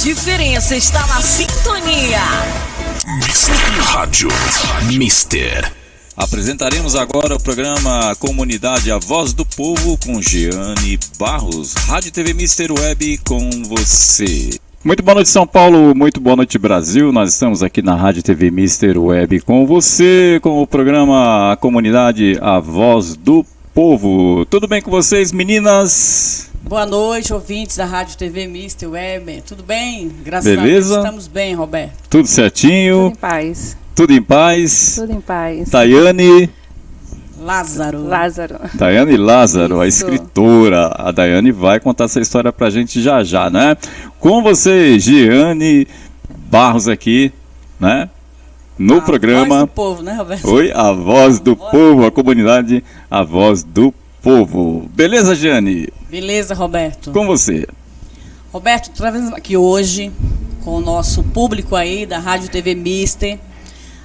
diferença está na sintonia. Rádio Mister. Apresentaremos agora o programa Comunidade A Voz do Povo com Jeane Barros. Rádio TV Mister Web com você. Muito boa noite, São Paulo, muito boa noite, Brasil. Nós estamos aqui na Rádio TV Mister Web com você, com o programa Comunidade A Voz do Povo. Tudo bem com vocês, meninas? Boa noite, ouvintes da Rádio TV Mister Web. Tudo bem? Graças Beleza? a Deus estamos bem, Roberto. Tudo certinho? Tudo em paz. Tudo em paz? Tudo em paz. Daiane Lázaro, Daiane Lázaro, a Isso. escritora. A Daiane vai contar essa história pra gente já, né? Com você, Jeane Barros aqui, né? No programa. A voz do povo, né, Roberto? Oi, a voz do povo, a comunidade, a voz do povo. Beleza, Jeane? Beleza, Roberto. Com você. Roberto, trazemos aqui hoje com o nosso público aí da Rádio TV Mister.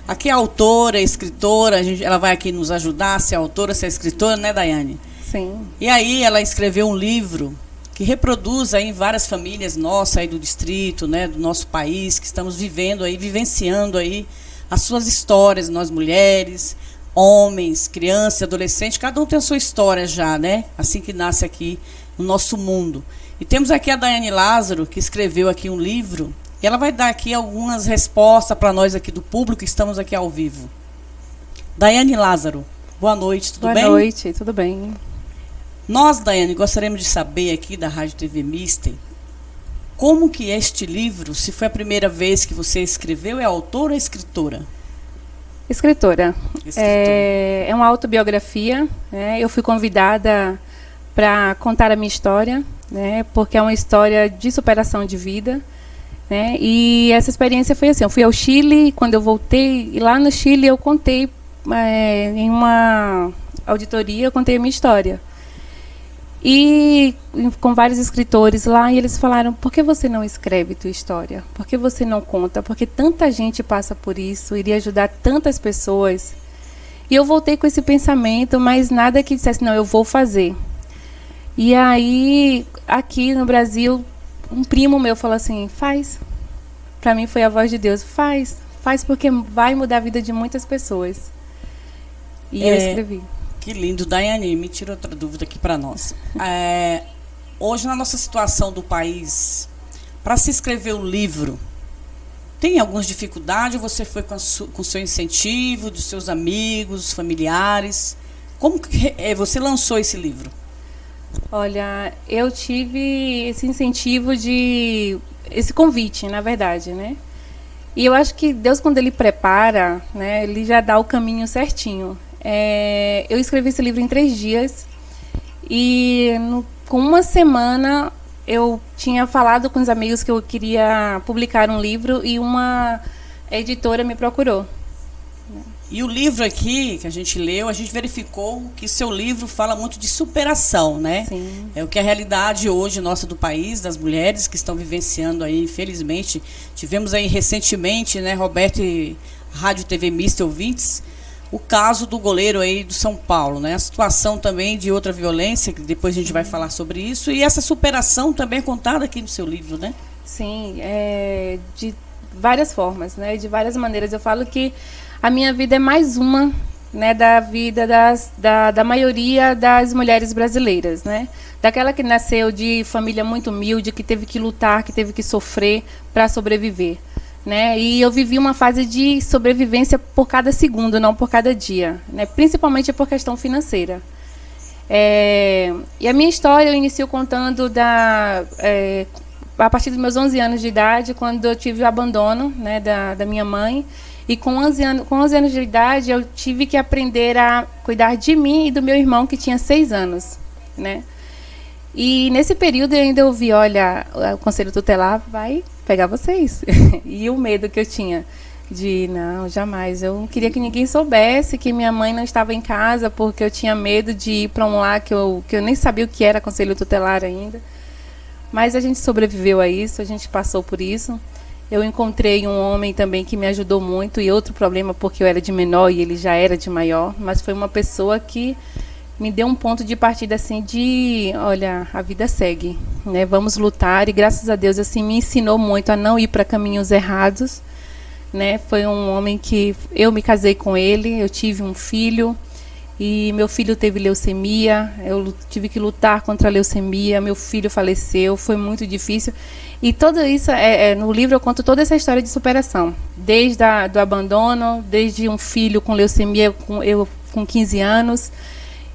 Aqui a autora, a escritora, ela vai aqui nos ajudar, se é autora, se é escritora, né, Daiane? Sim. E aí ela escreveu um livro que reproduz aí em várias famílias nossas aí do distrito, né, do nosso país, que estamos vivendo aí, vivenciando aí as suas histórias, nós mulheres, homens, crianças, adolescentes, cada um tem a sua história já, né, assim que nasce aqui no nosso mundo. E temos aqui a Daiane Lázaro, que escreveu aqui um livro, e ela vai dar aqui algumas respostas para nós aqui do público que estamos aqui ao vivo. Daiane Lázaro, boa noite, tudo bem? Boa noite, tudo bem. Nós, Daiane, gostaríamos de saber aqui da Rádio TV Mister, como que é este livro, se foi a primeira vez que você escreveu, é autora ou escritora? Escritora. Escritora. É uma autobiografia, né? Eu fui convidada para contar a minha história, né? Porque é uma história de superação de vida. Né? E essa experiência foi assim, eu fui ao Chile, quando eu voltei, e lá no Chile eu contei, em uma auditoria, eu contei a minha história. E com vários escritores lá, e eles falaram, por que você não escreve tua história? Por que você não conta? Porque tanta gente passa por isso, iria ajudar tantas pessoas. E eu voltei com esse pensamento, mas nada que dissesse, não, eu vou fazer. E aí, aqui no Brasil, um primo meu falou assim, faz. Para mim foi a voz de Deus, faz porque vai mudar a vida de muitas pessoas. E eu escrevi. Que lindo, Daiane, me tira outra dúvida aqui para nós. Hoje, na nossa situação do país, para se escrever um livro, tem algumas dificuldades ou você foi com o seu incentivo, dos seus amigos, familiares? Como que você lançou esse livro? Olha, eu tive esse incentivo esse convite, na verdade, né? E eu acho que Deus, quando Ele prepara, né, Ele já dá o caminho certinho. Eu escrevi esse livro em 3 dias e com uma semana eu tinha falado com os amigos que eu queria publicar um livro e uma editora me procurou. E o livro aqui, que a gente leu, a gente verificou que seu livro fala muito de superação, né? Sim. É o que é a realidade hoje nossa do país, das mulheres que estão vivenciando aí, infelizmente. Tivemos aí recentemente, né, Roberto e Rádio TV Mister ouvintes, o caso do goleiro aí do São Paulo, né? A situação também de outra violência, que depois a gente vai falar sobre isso, e essa superação também é contada aqui no seu livro, né? Sim, de várias formas, né? De várias maneiras. Eu falo que a minha vida é mais uma, né, da vida da maioria das mulheres brasileiras, né? Daquela que nasceu de família muito humilde, que teve que lutar, que teve que sofrer para sobreviver, né? E eu vivi uma fase de sobrevivência por cada segundo, não por cada dia, né? Principalmente por questão financeira. E a minha história eu inicio contando a partir dos meus 11 anos de idade, quando eu tive o abandono, né, da minha mãe. E com 11 anos de idade, eu tive que aprender a cuidar de mim e do meu irmão, que tinha 6 anos. Né? E nesse período eu ainda ouvi, olha, o Conselho Tutelar vai pegar vocês. E o medo que eu tinha de, não, jamais. Eu não queria que ninguém soubesse que minha mãe não estava em casa, porque eu tinha medo de ir para um lar que eu nem sabia o que era Conselho Tutelar ainda. Mas a gente sobreviveu a isso, a gente passou por isso. Eu encontrei um homem também que me ajudou muito, e outro problema porque eu era de menor e ele já era de maior, mas foi uma pessoa que me deu um ponto de partida assim de, olha, a vida segue, né? Vamos lutar, e graças a Deus assim me ensinou muito a não ir para caminhos errados, né? Foi um homem que eu me casei com ele, eu tive um filho e meu filho teve leucemia, eu tive que lutar contra a leucemia, meu filho faleceu, foi muito difícil. E tudo isso, no livro eu conto toda essa história de superação, desde do abandono, desde um filho com leucemia, eu com 15 anos,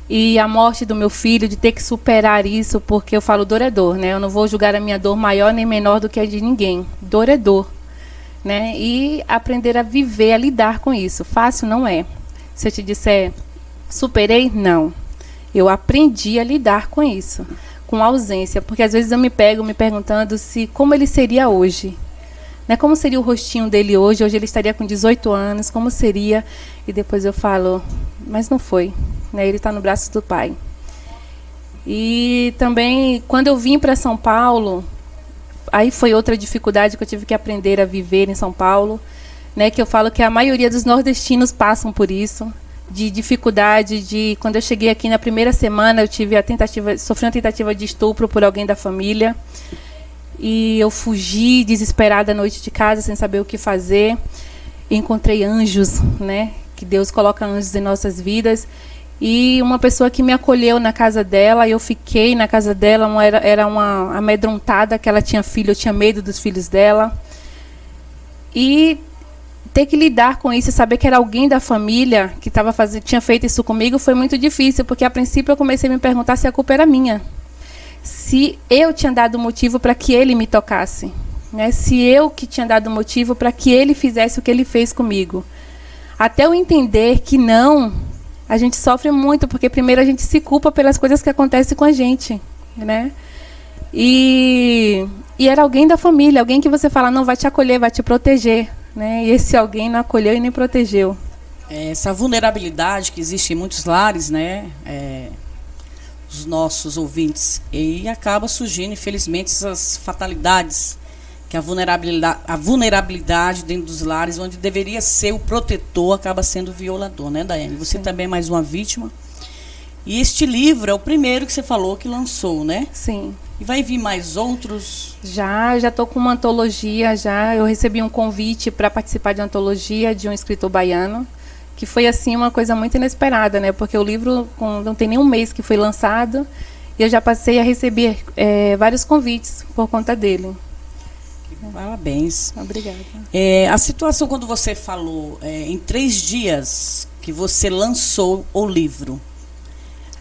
e a morte do meu filho, de ter que superar isso, porque eu falo dor é dor, né? Eu não vou julgar a minha dor maior nem menor do que a de ninguém. Dor é dor, né? E aprender a viver, a lidar com isso. Fácil não é. Se eu te disser, superei? Não. Eu aprendi a lidar com isso, com ausência, porque às vezes eu me pego me perguntando como ele seria hoje. Né? Como seria o rostinho dele hoje? Hoje ele estaria com 18 anos, como seria? E depois eu falo, mas não foi. Né? Ele está no braço do pai. E também, quando eu vim para São Paulo, aí foi outra dificuldade que eu tive que aprender a viver em São Paulo, né? Que eu falo que a maioria dos nordestinos passam por isso, de dificuldade, quando eu cheguei aqui na primeira semana, eu sofri uma tentativa de estupro por alguém da família, e eu fugi desesperada à noite de casa, sem saber o que fazer. Encontrei anjos, né? Que Deus coloca anjos em nossas vidas, e uma pessoa que me acolheu na casa dela, eu fiquei na casa dela, era uma amedrontada, que ela tinha filho, eu tinha medo dos filhos dela, e ter que lidar com isso, saber que era alguém da família que tinha feito isso comigo, foi muito difícil, porque a princípio eu comecei a me perguntar se a culpa era minha, se eu tinha dado motivo para que ele me tocasse, né? Se eu que tinha dado motivo para que ele fizesse o que ele fez comigo. Até eu entender que não, a gente sofre muito, porque primeiro a gente se culpa pelas coisas que acontecem com a gente, né? E era alguém da família, alguém que você fala, não, vai te acolher, vai te proteger, né? E esse alguém não acolheu e nem protegeu. Essa vulnerabilidade que existe em muitos lares, né? Os nossos ouvintes, e acaba surgindo, infelizmente, essas fatalidades, que a vulnerabilidade dentro dos lares, onde deveria ser o protetor, acaba sendo o violador, né, Daiane? Você Sim. também é mais uma vítima. E este livro é o primeiro que você falou que lançou, né? Sim. E vai vir mais outros? Já estou com uma antologia, eu recebi um convite para participar de uma antologia de um escritor baiano, que foi assim uma coisa muito inesperada, né? Porque o livro não tem nem um mês que foi lançado, e eu já passei a receber vários convites por conta dele. Parabéns. Obrigada. A situação, quando você falou em 3 dias que você lançou o livro,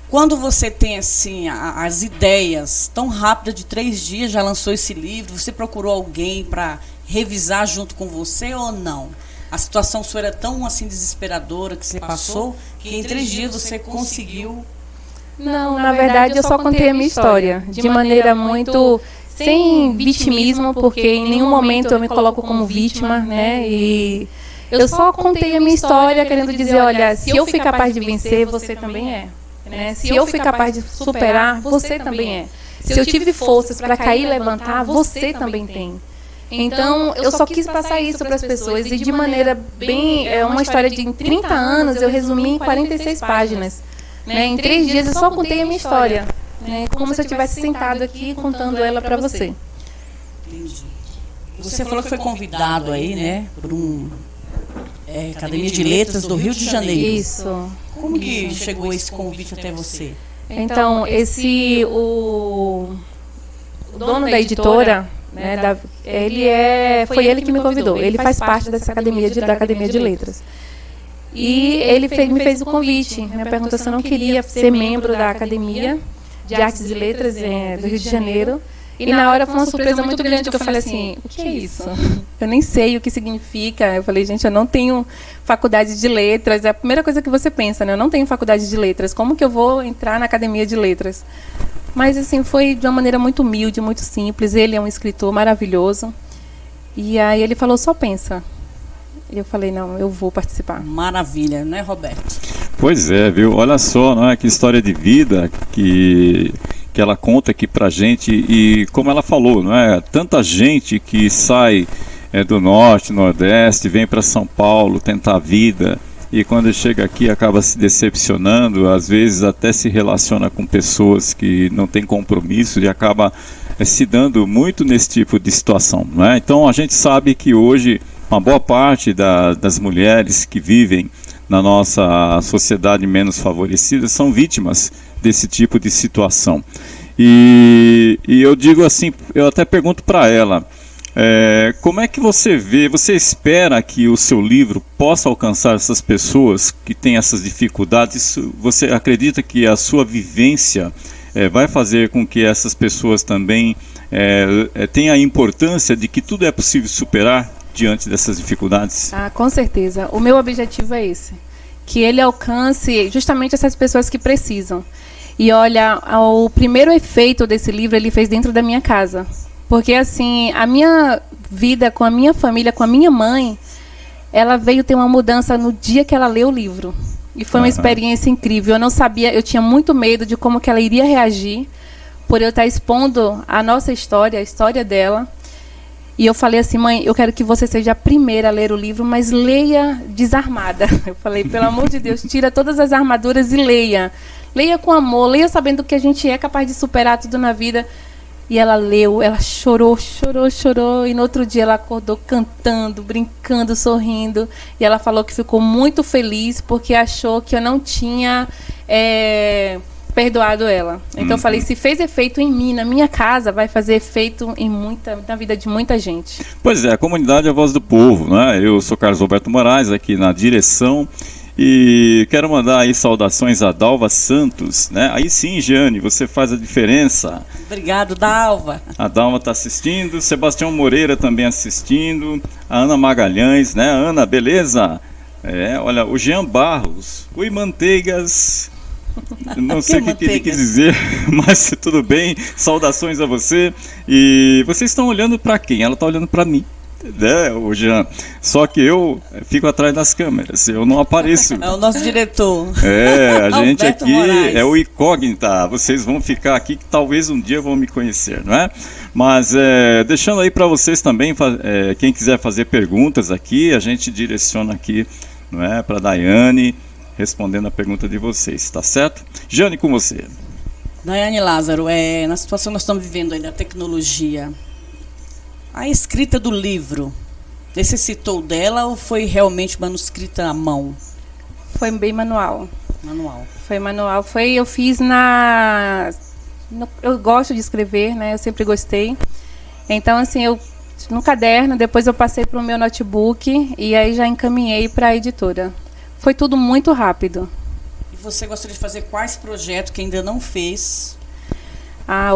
quando você tem assim as ideias tão rápidas, de 3 dias já lançou esse livro, você procurou alguém para revisar junto com você ou não? A situação sua era tão assim desesperadora que você passou, que em 3 dias você conseguiu? Não, na verdade eu só contei a minha história, de maneira muito sem vitimismo, porque em nenhum momento eu me coloco como vítima, né? E eu só contei a minha história querendo dizer, olha, se eu fui capaz de vencer, você também é. Né? Se eu fui capaz de superar, você também é. Se eu tive forças para cair e levantar, você também tem. Então, eu só quis passar isso para as pessoas, e de maneira bem... uma história de 30 anos, eu resumi em 46 páginas. Né? Em 3 dias eu só contei a minha história. Né? Como se eu tivesse sentado aqui contando ela para você. Entendi. Você falou que foi convidado aí, né, por Academia de Letras do Rio de Janeiro. Isso. Como que chegou esse convite até você? Então, o dono da editora, né, foi ele que me convidou. Ele faz parte dessa da Academia de Letras. E ele me fez o convite, me perguntou se eu não queria ser membro da Academia de Artes e Letras do Rio de Janeiro. E na hora foi uma surpresa muito grande, que eu falei assim, o que é isso? Eu nem sei o que significa. Eu falei, gente, eu não tenho faculdade de letras. É a primeira coisa que você pensa, né? Eu não tenho faculdade de letras. Como que eu vou entrar na Academia de Letras? Mas, assim, foi de uma maneira muito humilde, muito simples. Ele é um escritor maravilhoso. E aí ele falou, só pensa. E eu falei, não, eu vou participar. Maravilha, né, Roberto? Pois é, viu? Olha só, não é? Que história de vida que ela conta aqui pra gente, e como ela falou, não é? Tanta gente que sai do norte, nordeste, vem para São Paulo tentar a vida, e quando chega aqui acaba se decepcionando, às vezes até se relaciona com pessoas que não têm compromisso e acaba se dando muito nesse tipo de situação, não é? Então a gente sabe que hoje uma boa parte das mulheres que vivem na nossa sociedade menos favorecida são vítimas desse tipo de situação. E eu digo assim, eu até pergunto para ela, como é que você vê, você espera que o seu livro possa alcançar essas pessoas que têm essas dificuldades? Você acredita que a sua vivência vai fazer com que essas pessoas também tenham a importância de que tudo é possível superar diante dessas dificuldades? Com certeza. O meu objetivo é esse. Que ele alcance justamente essas pessoas que precisam. E olha, o primeiro efeito desse livro ele fez dentro da minha casa. Porque assim, a minha vida com a minha família, com a minha mãe, ela veio ter uma mudança no dia que ela leu o livro. E foi uma experiência incrível. Eu não sabia, eu tinha muito medo de como que ela iria reagir por eu estar expondo a nossa história, a história dela. E eu falei assim, mãe, eu quero que você seja a primeira a ler o livro, mas leia desarmada. Eu falei, pelo amor de Deus, tira todas as armaduras e leia. Leia com amor, leia sabendo que a gente é capaz de superar tudo na vida. E ela leu, ela chorou, chorou, chorou. E no outro dia ela acordou cantando, brincando, sorrindo. E ela falou que ficou muito feliz porque achou que eu não tinha perdoado ela. Então eu falei, se fez efeito em mim, na minha casa, vai fazer efeito na vida de muita gente. Pois é, a comunidade é a voz do povo, né? Eu sou Carlos Roberto Moraes, aqui na direção, e quero mandar aí saudações a Dalva Santos, né? Aí sim, Jeane, você faz a diferença. Obrigado, Dalva. A Dalva está assistindo, Sebastião Moreira também assistindo, a Ana Magalhães, né? Ana, beleza? Olha, o Jean Barros, oi Manteigas. Não sei o que ele quis dizer, mas tudo bem, saudações a você. E vocês estão olhando para quem? Ela está olhando para mim, né, o Jean? Só que eu fico atrás das câmeras, eu não apareço. É o nosso diretor. A gente Alberto aqui Moraes. é o incógnita. Vocês vão ficar aqui que talvez um dia vão me conhecer, não é? Mas deixando aí para vocês também, quem quiser fazer perguntas aqui, a gente direciona aqui, não é, para a Daiane, respondendo a pergunta de vocês, tá certo? Jane, com você. Daiane Lázaro, na situação que nós estamos vivendo aí da tecnologia, a escrita do livro necessitou dela ou foi realmente manuscrita à mão? Foi bem manual. Foi manual. Eu fiz eu gosto de escrever, né? Eu sempre gostei. Então, assim, no caderno, depois eu passei para o meu notebook e aí já encaminhei para a editora. Foi tudo muito rápido. E você gostaria de fazer quais projetos que ainda não fez?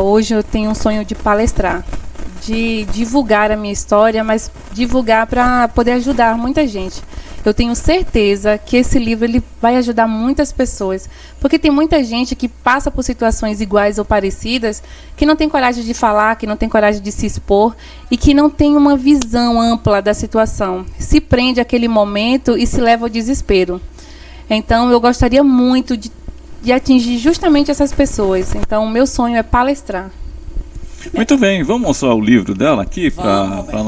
Hoje eu tenho um sonho de palestrar, de divulgar a minha história, mas divulgar para poder ajudar muita gente. Eu tenho certeza que esse livro ele vai ajudar muitas pessoas, porque tem muita gente que passa por situações iguais ou parecidas, que não tem coragem de falar, que não tem coragem de se expor e que não tem uma visão ampla da situação. Se prende àquele momento e se leva ao desespero. Então, eu gostaria muito de atingir justamente essas pessoas. Então, o meu sonho é palestrar. Muito bem, vamos mostrar o livro dela aqui para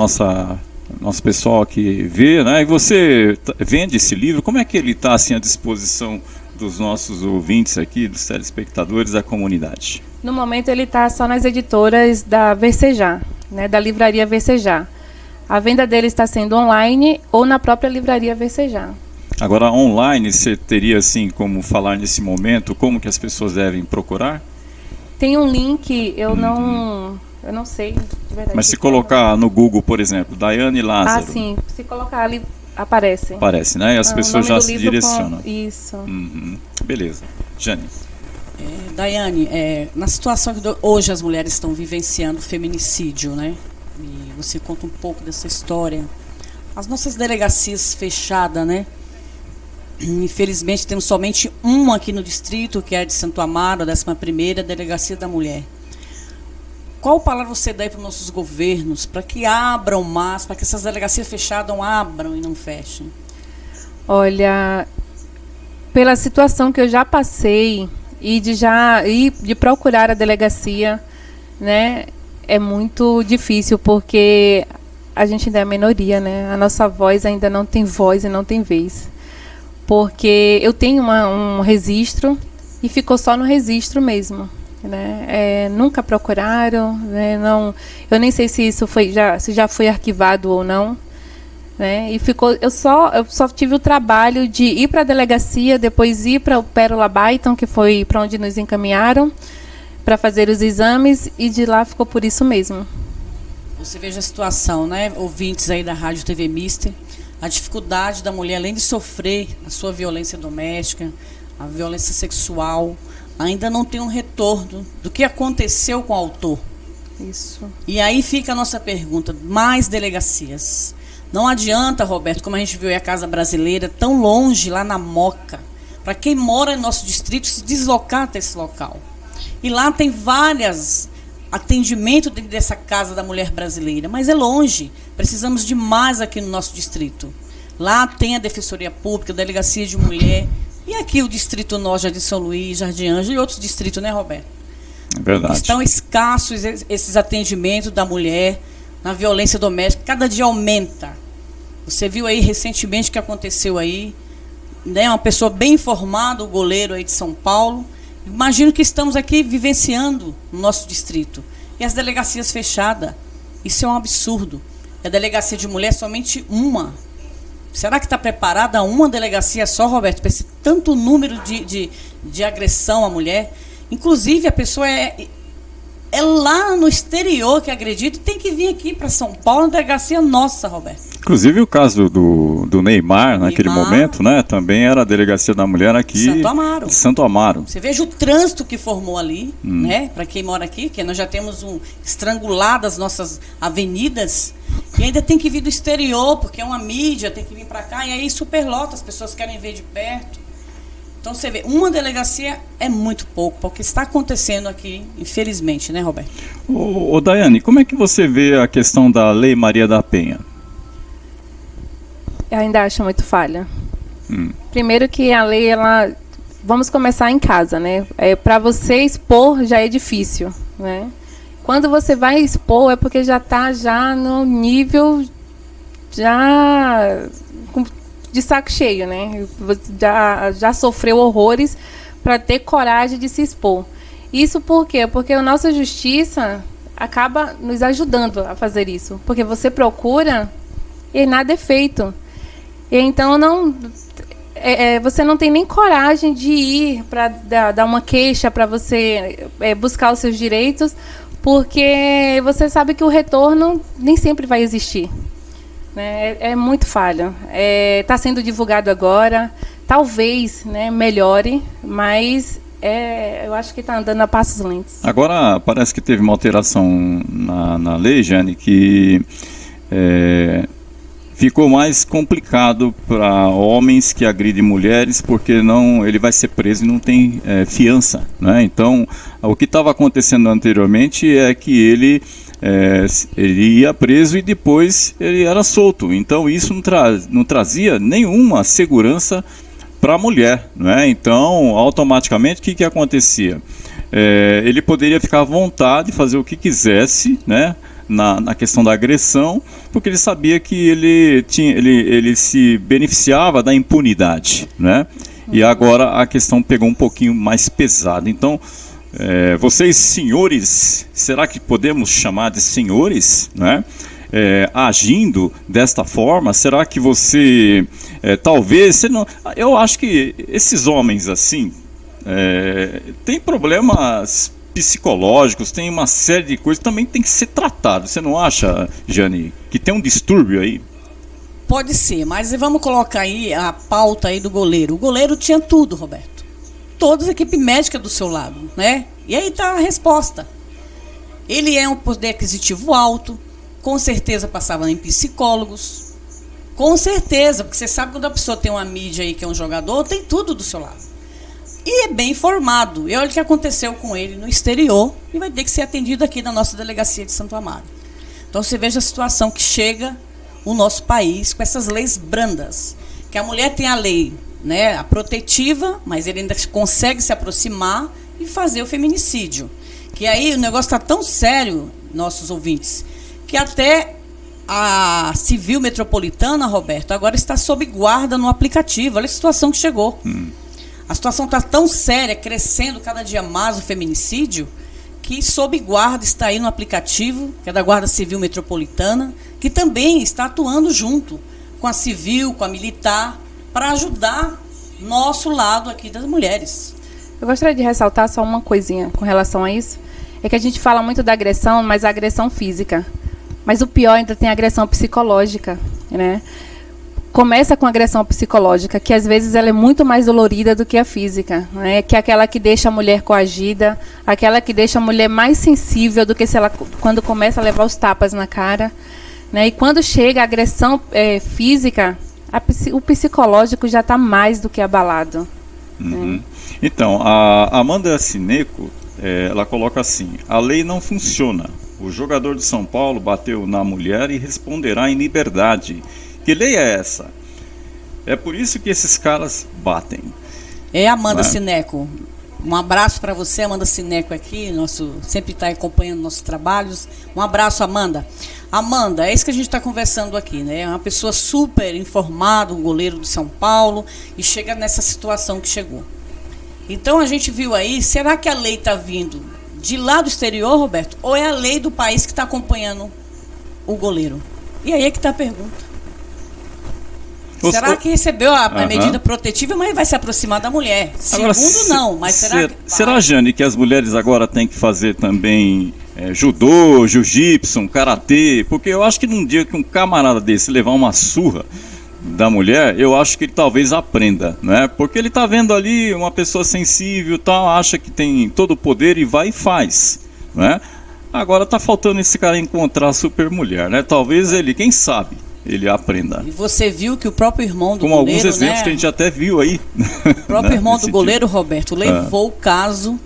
nosso pessoal que vê, né? E você vende esse livro, como é que ele está assim à disposição dos nossos ouvintes aqui, dos telespectadores da comunidade? No momento ele está só nas editoras da Versejar, né, da livraria Versejar. A venda dele está sendo online ou na própria livraria Versejar. Agora, online, você teria assim como falar nesse momento, como que as pessoas devem procurar? Tem um link, eu não sei de verdade. Mas se colocar no Google, por exemplo, Daiane Lázaro. Sim, se colocar ali, aparece. Aparece, né? E as pessoas já se direcionam. Isso. Beleza. Jane. Daiane, na situação que hoje as mulheres estão vivenciando o feminicídio, né? E você conta um pouco dessa história. As nossas delegacias fechadas, né? Infelizmente temos somente uma aqui no distrito, que é a de Santo Amaro, a 11ª Delegacia da Mulher. Qual palavra você dá para os nossos governos para que abram mais, para que essas delegacias fechadas abram e não fechem? Olha, pela situação que eu já passei e de procurar a delegacia, né, é muito difícil porque a gente ainda é minoria, né? A nossa voz ainda não tem voz e não tem vez. porque eu tenho um registro e ficou só no registro mesmo, né? Nunca procuraram, né? Não, eu nem sei se isso se já foi arquivado ou não, né? E ficou, eu só tive o trabalho de ir para a delegacia, depois ir para o Pérola Baiton, que foi para onde nos encaminharam para fazer os exames, e de lá ficou por isso mesmo. Você veja a situação, né, ouvintes aí da Rádio TV Mister, a dificuldade da mulher, além de sofrer a sua violência doméstica, a violência sexual, ainda não tem um retorno do que aconteceu com o autor. Isso. E aí fica a nossa pergunta, mais delegacias. Não adianta, Roberto, como a gente viu aí a Casa Brasileira, tão longe, lá na Moca, para quem mora no nosso distrito se deslocar até esse local. E lá tem vários atendimentos dentro dessa Casa da Mulher Brasileira, mas é longe, precisamos de mais aqui no nosso distrito. Lá tem a Defensoria Pública, a Delegacia de Mulher, e aqui o Distrito Norte, Jardim São Luís, Jardim Ângela e outros distritos, né, Roberto? É verdade. Estão escassos esses atendimentos da mulher na violência doméstica, cada dia aumenta. Você viu aí recentemente o que aconteceu aí, né? Uma pessoa bem informada, o goleiro aí de São Paulo. Imagino que estamos aqui vivenciando no nosso distrito. E as delegacias fechadas. Isso é um absurdo. A delegacia de mulher é somente uma. Será que está preparada uma delegacia só, Roberto, para esse tanto número de agressão à mulher? Inclusive, a pessoa é lá no exterior que acredita e tem que vir aqui para São Paulo, na delegacia nossa, Roberto. Inclusive o caso do Neymar, naquele momento, né? Também era a delegacia da mulher aqui de Santo Amaro. Você veja o trânsito que formou ali, né? Para quem mora aqui, que nós já temos estrangulado as nossas avenidas e ainda tem que vir do exterior, porque é uma mídia, tem que vir para cá e aí superlota, as pessoas querem ver de perto. Então você vê, uma delegacia é muito pouco, porque está acontecendo aqui, infelizmente, né, Roberto? Ô Daiane, como é que você vê a questão da Lei Maria da Penha? Eu ainda acho muito falha. Primeiro que a lei, vamos começar em casa, né? Para você expor já é difícil, né? Quando você vai expor é porque já está já no nível de saco cheio, né? Já sofreu horrores para ter coragem de se expor. Isso por quê? Porque a nossa justiça acaba nos ajudando a fazer isso. Porque você procura e nada é feito. E então você não tem nem coragem de ir para dar uma queixa, para você buscar os seus direitos, porque você sabe que o retorno nem sempre vai existir. É muito falha. Está sendo divulgado agora, talvez, né, melhore, mas eu acho que está andando a passos lentos. Agora parece que teve uma alteração na lei, Jane, que ficou mais complicado para homens que agridem mulheres, porque ele vai ser preso e não tem fiança, né? Então, o que estava acontecendo anteriormente é que ele ia preso e depois ele era solto. Então isso não trazia nenhuma segurança para a mulher, né? Então automaticamente o que acontecia? Ele poderia ficar à vontade, fazer o que quisesse, né? Na questão da agressão, porque ele sabia que ele se beneficiava da impunidade, né? E agora a questão pegou um pouquinho mais pesada. Então vocês, senhores, será que podemos chamar de senhores, né? Agindo desta forma, será que você talvez eu acho que esses homens assim têm problemas psicológicos, tem uma série de coisas, também tem que ser tratado. Você não acha, Jane, que tem um distúrbio aí? Pode ser, mas vamos colocar aí a pauta aí do goleiro. O goleiro tinha tudo, Roberto. Toda a equipe médica do seu lado, né? E aí está a resposta. Ele é um poder aquisitivo alto, com certeza passava em psicólogos, com certeza, porque você sabe quando a pessoa tem uma mídia aí que é um jogador, tem tudo do seu lado. E é bem informado. E olha o que aconteceu com ele no exterior e vai ter que ser atendido aqui na nossa delegacia de Santo Amaro. Então você veja a situação que chega o nosso país com essas leis brandas. Que a mulher tem a lei, né, a protetiva, mas ele ainda consegue se aproximar e fazer o feminicídio. Que aí o negócio está tão sério, nossos ouvintes, que até a Civil Metropolitana, Roberto, agora está sob guarda no aplicativo. Olha a situação que chegou. A situação está tão séria, crescendo cada dia mais o feminicídio, que sob guarda está aí no aplicativo, que é da Guarda Civil Metropolitana, que também está atuando junto com a civil, com a militar, para ajudar nosso lado aqui das mulheres. Eu gostaria de ressaltar só uma coisinha com relação a isso. É que a gente fala muito da agressão, mas a agressão física. Mas o pior ainda tem a agressão psicológica, né? Começa com a agressão psicológica, que às vezes ela é muito mais dolorida do que a física, né? Que é aquela que deixa a mulher coagida, aquela que deixa a mulher mais sensível do que se ela, quando começa a levar os tapas na cara, né? E quando chega a agressão física, o psicológico já está mais do que abalado. Né? Então, a Amanda Sineco, ela coloca assim: a lei não funciona. O jogador de São Paulo bateu na mulher e responderá em liberdade. Que lei é essa? É por isso que esses caras batem. Amanda Sineco. Um abraço para você, Amanda Sineco aqui, sempre está acompanhando nossos trabalhos. Um abraço, Amanda. Amanda, é isso que a gente está conversando aqui, né? É uma pessoa super informada, um goleiro de São Paulo, e chega nessa situação que chegou. Então a gente viu aí, será que a lei está vindo de lá do exterior, Roberto? Ou é a lei do país que está acompanhando o goleiro? E aí é que está a pergunta. Será que recebeu a medida protetiva, mas vai se aproximar da mulher? Segundo, agora, não, mas será, Jane, que as mulheres agora têm que fazer também judô, jiu-jitsu, karatê? Porque eu acho que num dia que um camarada desse levar uma surra da mulher, eu acho que ele talvez aprenda, né? Porque ele está vendo ali uma pessoa sensível, tal, acha que tem todo o poder e vai e faz, né? Agora está faltando esse cara encontrar a super mulher, né? Talvez ele, quem sabe, ele aprenda. E você viu que o próprio irmão do goleiro, alguns exemplos, né? Que a gente até viu aí. O próprio irmão do goleiro, Roberto, levou o caso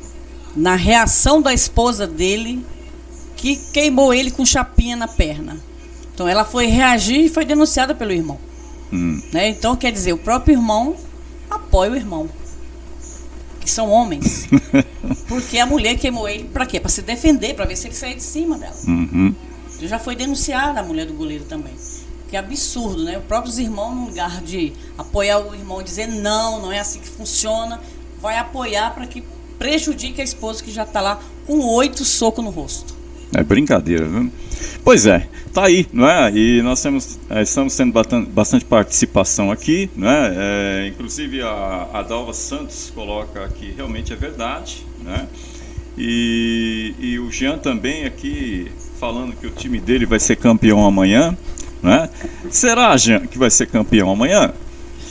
na reação da esposa dele, que queimou ele com chapinha na perna. Então ela foi reagir e foi denunciada pelo irmão. Né? Então, quer dizer, o próprio irmão apoia o irmão, que são homens. Porque a mulher queimou ele para quê? Para se defender, para ver se ele saía de cima dela. Já foi denunciada a mulher do goleiro também. Que absurdo, né? Os próprios irmãos, no lugar de apoiar o irmão e dizer não é assim que funciona, vai apoiar para que prejudique a esposa que já está lá com 8 socos no rosto. É brincadeira, viu? Pois é, tá aí, não é? E nós estamos tendo bastante participação aqui, não é? Inclusive a Dalva Santos coloca que realmente é verdade, né? E o Jean também aqui falando que o time dele vai ser campeão amanhã, né? Será, Jean, que vai ser campeão amanhã?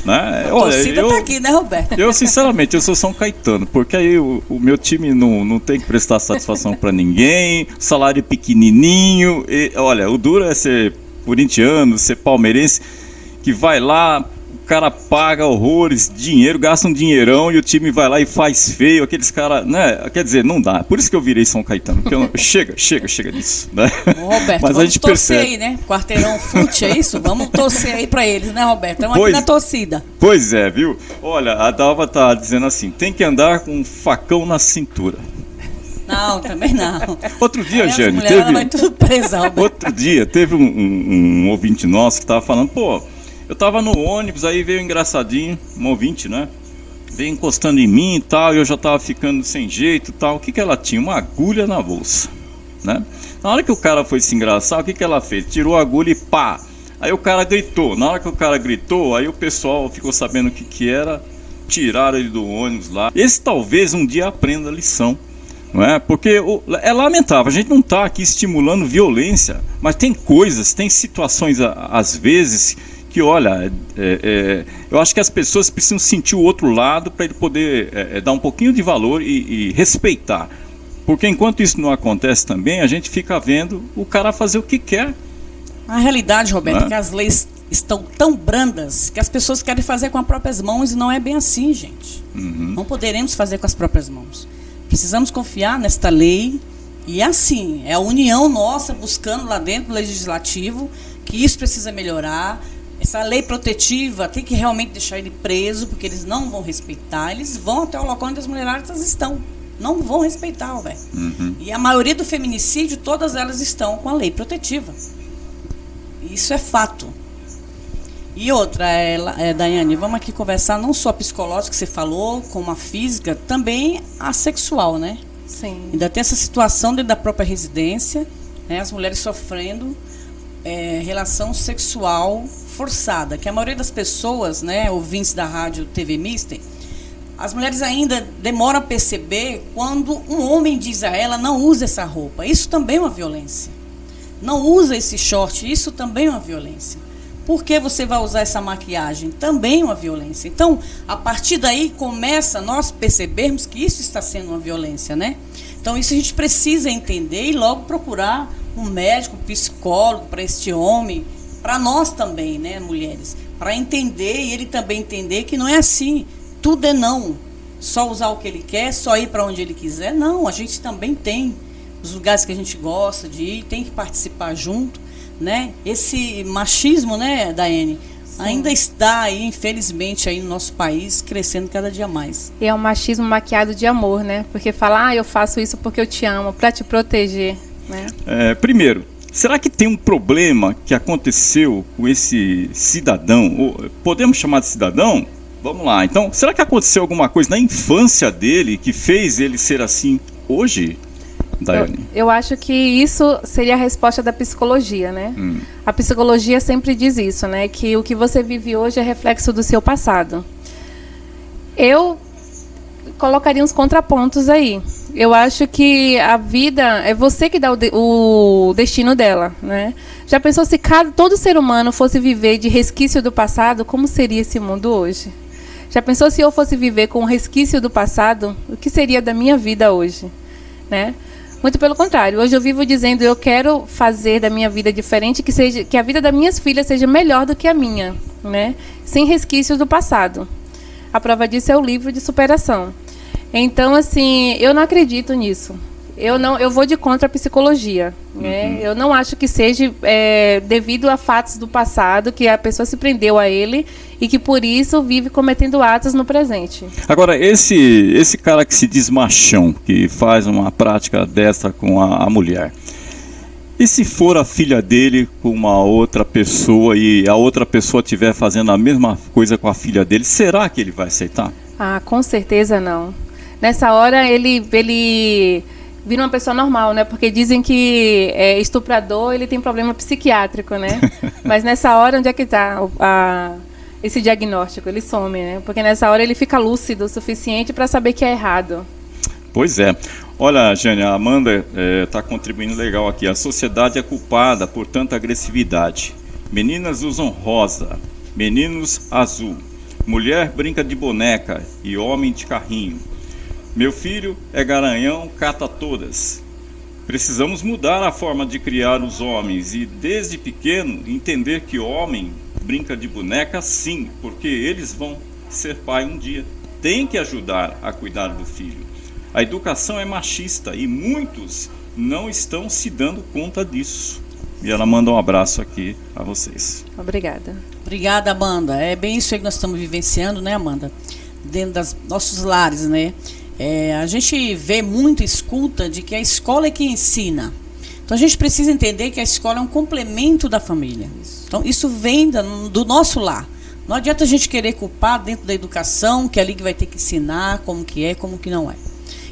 Né? A torcida tá aqui, né, Roberto? Eu, sinceramente, eu sou São Caetano, porque aí o meu time não tem que prestar satisfação para ninguém, salário pequenininho, olha, o duro é ser corintiano, ser palmeirense, que vai lá, o cara paga horrores, dinheiro, gasta um dinheirão e o time vai lá e faz feio, aqueles caras, né? Quer dizer, não dá. Por isso que eu virei São Caetano, porque chega disso, né? Roberto, mas vamos a gente torcer aí, né? Quarteirão Fute, é isso? Vamos torcer aí pra eles, né, Roberto? Estamos aqui na torcida. Pois é, viu? Olha, a Dalva tá dizendo assim, tem que andar com um facão na cintura. Não, também não. Outro dia, Jane, vai tudo presa, Roberto. Outro dia, teve um ouvinte nosso que tava falando, pô, eu tava no ônibus, aí veio um engraçadinho, um ouvinte, né? Veio encostando em mim e tal, e eu já tava ficando sem jeito e tal. O que ela tinha? Uma agulha na bolsa, né? Na hora que o cara foi se engraçar, o que ela fez? Tirou a agulha e pá! Aí o cara gritou. Na hora que o cara gritou, aí o pessoal ficou sabendo o que era, tiraram ele do ônibus lá. Esse talvez um dia aprenda a lição, não é? Porque é lamentável, a gente não tá aqui estimulando violência, mas tem coisas, tem situações às vezes que, olha, eu acho que as pessoas precisam sentir o outro lado para ele poder dar um pouquinho de valor e respeitar. Porque enquanto isso não acontece também, a gente fica vendo o cara fazer o que quer. A realidade, Roberto, é que as leis estão tão brandas que as pessoas querem fazer com as próprias mãos e não é bem assim, gente. Não poderemos fazer com as próprias mãos. Precisamos confiar nesta lei e assim, é a união nossa buscando lá dentro do legislativo que isso precisa melhorar. Essa lei protetiva tem que realmente deixar ele preso, porque eles não vão respeitar. Eles vão até o local onde as mulheradas estão. Não vão respeitar, velho. E a maioria do feminicídio, todas elas estão com a lei protetiva. Isso é fato. E outra, Daiane, vamos aqui conversar não só a psicológica que você falou, como a física, também a sexual, né? Sim. Ainda tem essa situação dentro da própria residência, né, as mulheres sofrendo relação sexual forçada, que a maioria das pessoas, né, ouvintes da rádio TV Mister, as mulheres ainda demoram a perceber quando um homem diz a ela, não use essa roupa. Isso também é uma violência. Não usa esse short, isso também é uma violência. Por que você vai usar essa maquiagem? Também é uma violência. Então, a partir daí começa nós percebermos que isso está sendo uma violência, né? Então, isso a gente precisa entender e logo procurar um médico, um psicólogo para este homem, para nós também, né, mulheres, para entender e ele também entender que não é assim. Tudo é não. Só usar o que ele quer, só ir para onde ele quiser. Não, a gente também tem os lugares que a gente gosta de ir, tem que participar junto, né? Esse machismo, né, Daiane, ainda está aí, infelizmente, aí no nosso país, crescendo cada dia mais. E é um machismo maquiado de amor, né? Porque fala, eu faço isso porque eu te amo, para te proteger, né? Primeiro, será que tem um problema que aconteceu com esse cidadão? Podemos chamar de cidadão? Vamos lá, então, será que aconteceu alguma coisa na infância dele que fez ele ser assim hoje, Daiane? Eu acho que isso seria a resposta da psicologia, né? A psicologia sempre diz isso, né? Que o que você vive hoje é reflexo do seu passado. Eu colocaria uns contrapontos aí. Eu acho que a vida é você que dá o destino dela, né? Já pensou se todo ser humano fosse viver de resquício do passado, como seria esse mundo hoje? Já pensou se eu fosse viver com o resquício do passado, o que seria da minha vida hoje, né? Muito pelo contrário, hoje eu vivo dizendo, eu quero fazer da minha vida diferente, que a vida das minhas filhas seja melhor do que a minha, né? Sem resquícios do passado. A prova disso é o livro de superação. Então, assim, eu não acredito nisso. Eu vou de contra a psicologia, né? Eu não acho que seja devido a fatos do passado, que a pessoa se prendeu a ele e que por isso vive cometendo atos no presente. Agora, esse cara que se diz machão, que faz uma prática dessa com a mulher, e se for a filha dele com uma outra pessoa e a outra pessoa estiver fazendo a mesma coisa com a filha dele, será que ele vai aceitar? Ah, com certeza não. Nessa hora ele vira uma pessoa normal, né? Porque dizem que estuprador, ele tem problema psiquiátrico, né? Mas nessa hora, onde é que está esse diagnóstico? Ele some, né? Porque nessa hora ele fica lúcido o suficiente para saber que é errado. Pois é. Olha, Jane, a Amanda está contribuindo legal aqui. A sociedade é culpada por tanta agressividade. Meninas usam rosa, meninos azul. Mulher brinca de boneca e homem de carrinho. Meu filho é garanhão, cata todas. Precisamos mudar a forma de criar os homens e, desde pequeno, entender que homem brinca de boneca sim, porque eles vão ser pai um dia. Tem que ajudar a cuidar do filho. A educação é machista e muitos não estão se dando conta disso. E ela manda um abraço aqui a vocês. Obrigada. Obrigada, Amanda. É bem isso aí que nós estamos vivenciando, né, Amanda? Dentro dos nossos lares, né? A gente vê muito, escuta de que a escola é que ensina. Então a gente precisa entender que a escola é um complemento da família. Então isso vem do nosso lar. Não adianta a gente querer culpar dentro da educação, que é ali que vai ter que ensinar como que é, como que não é.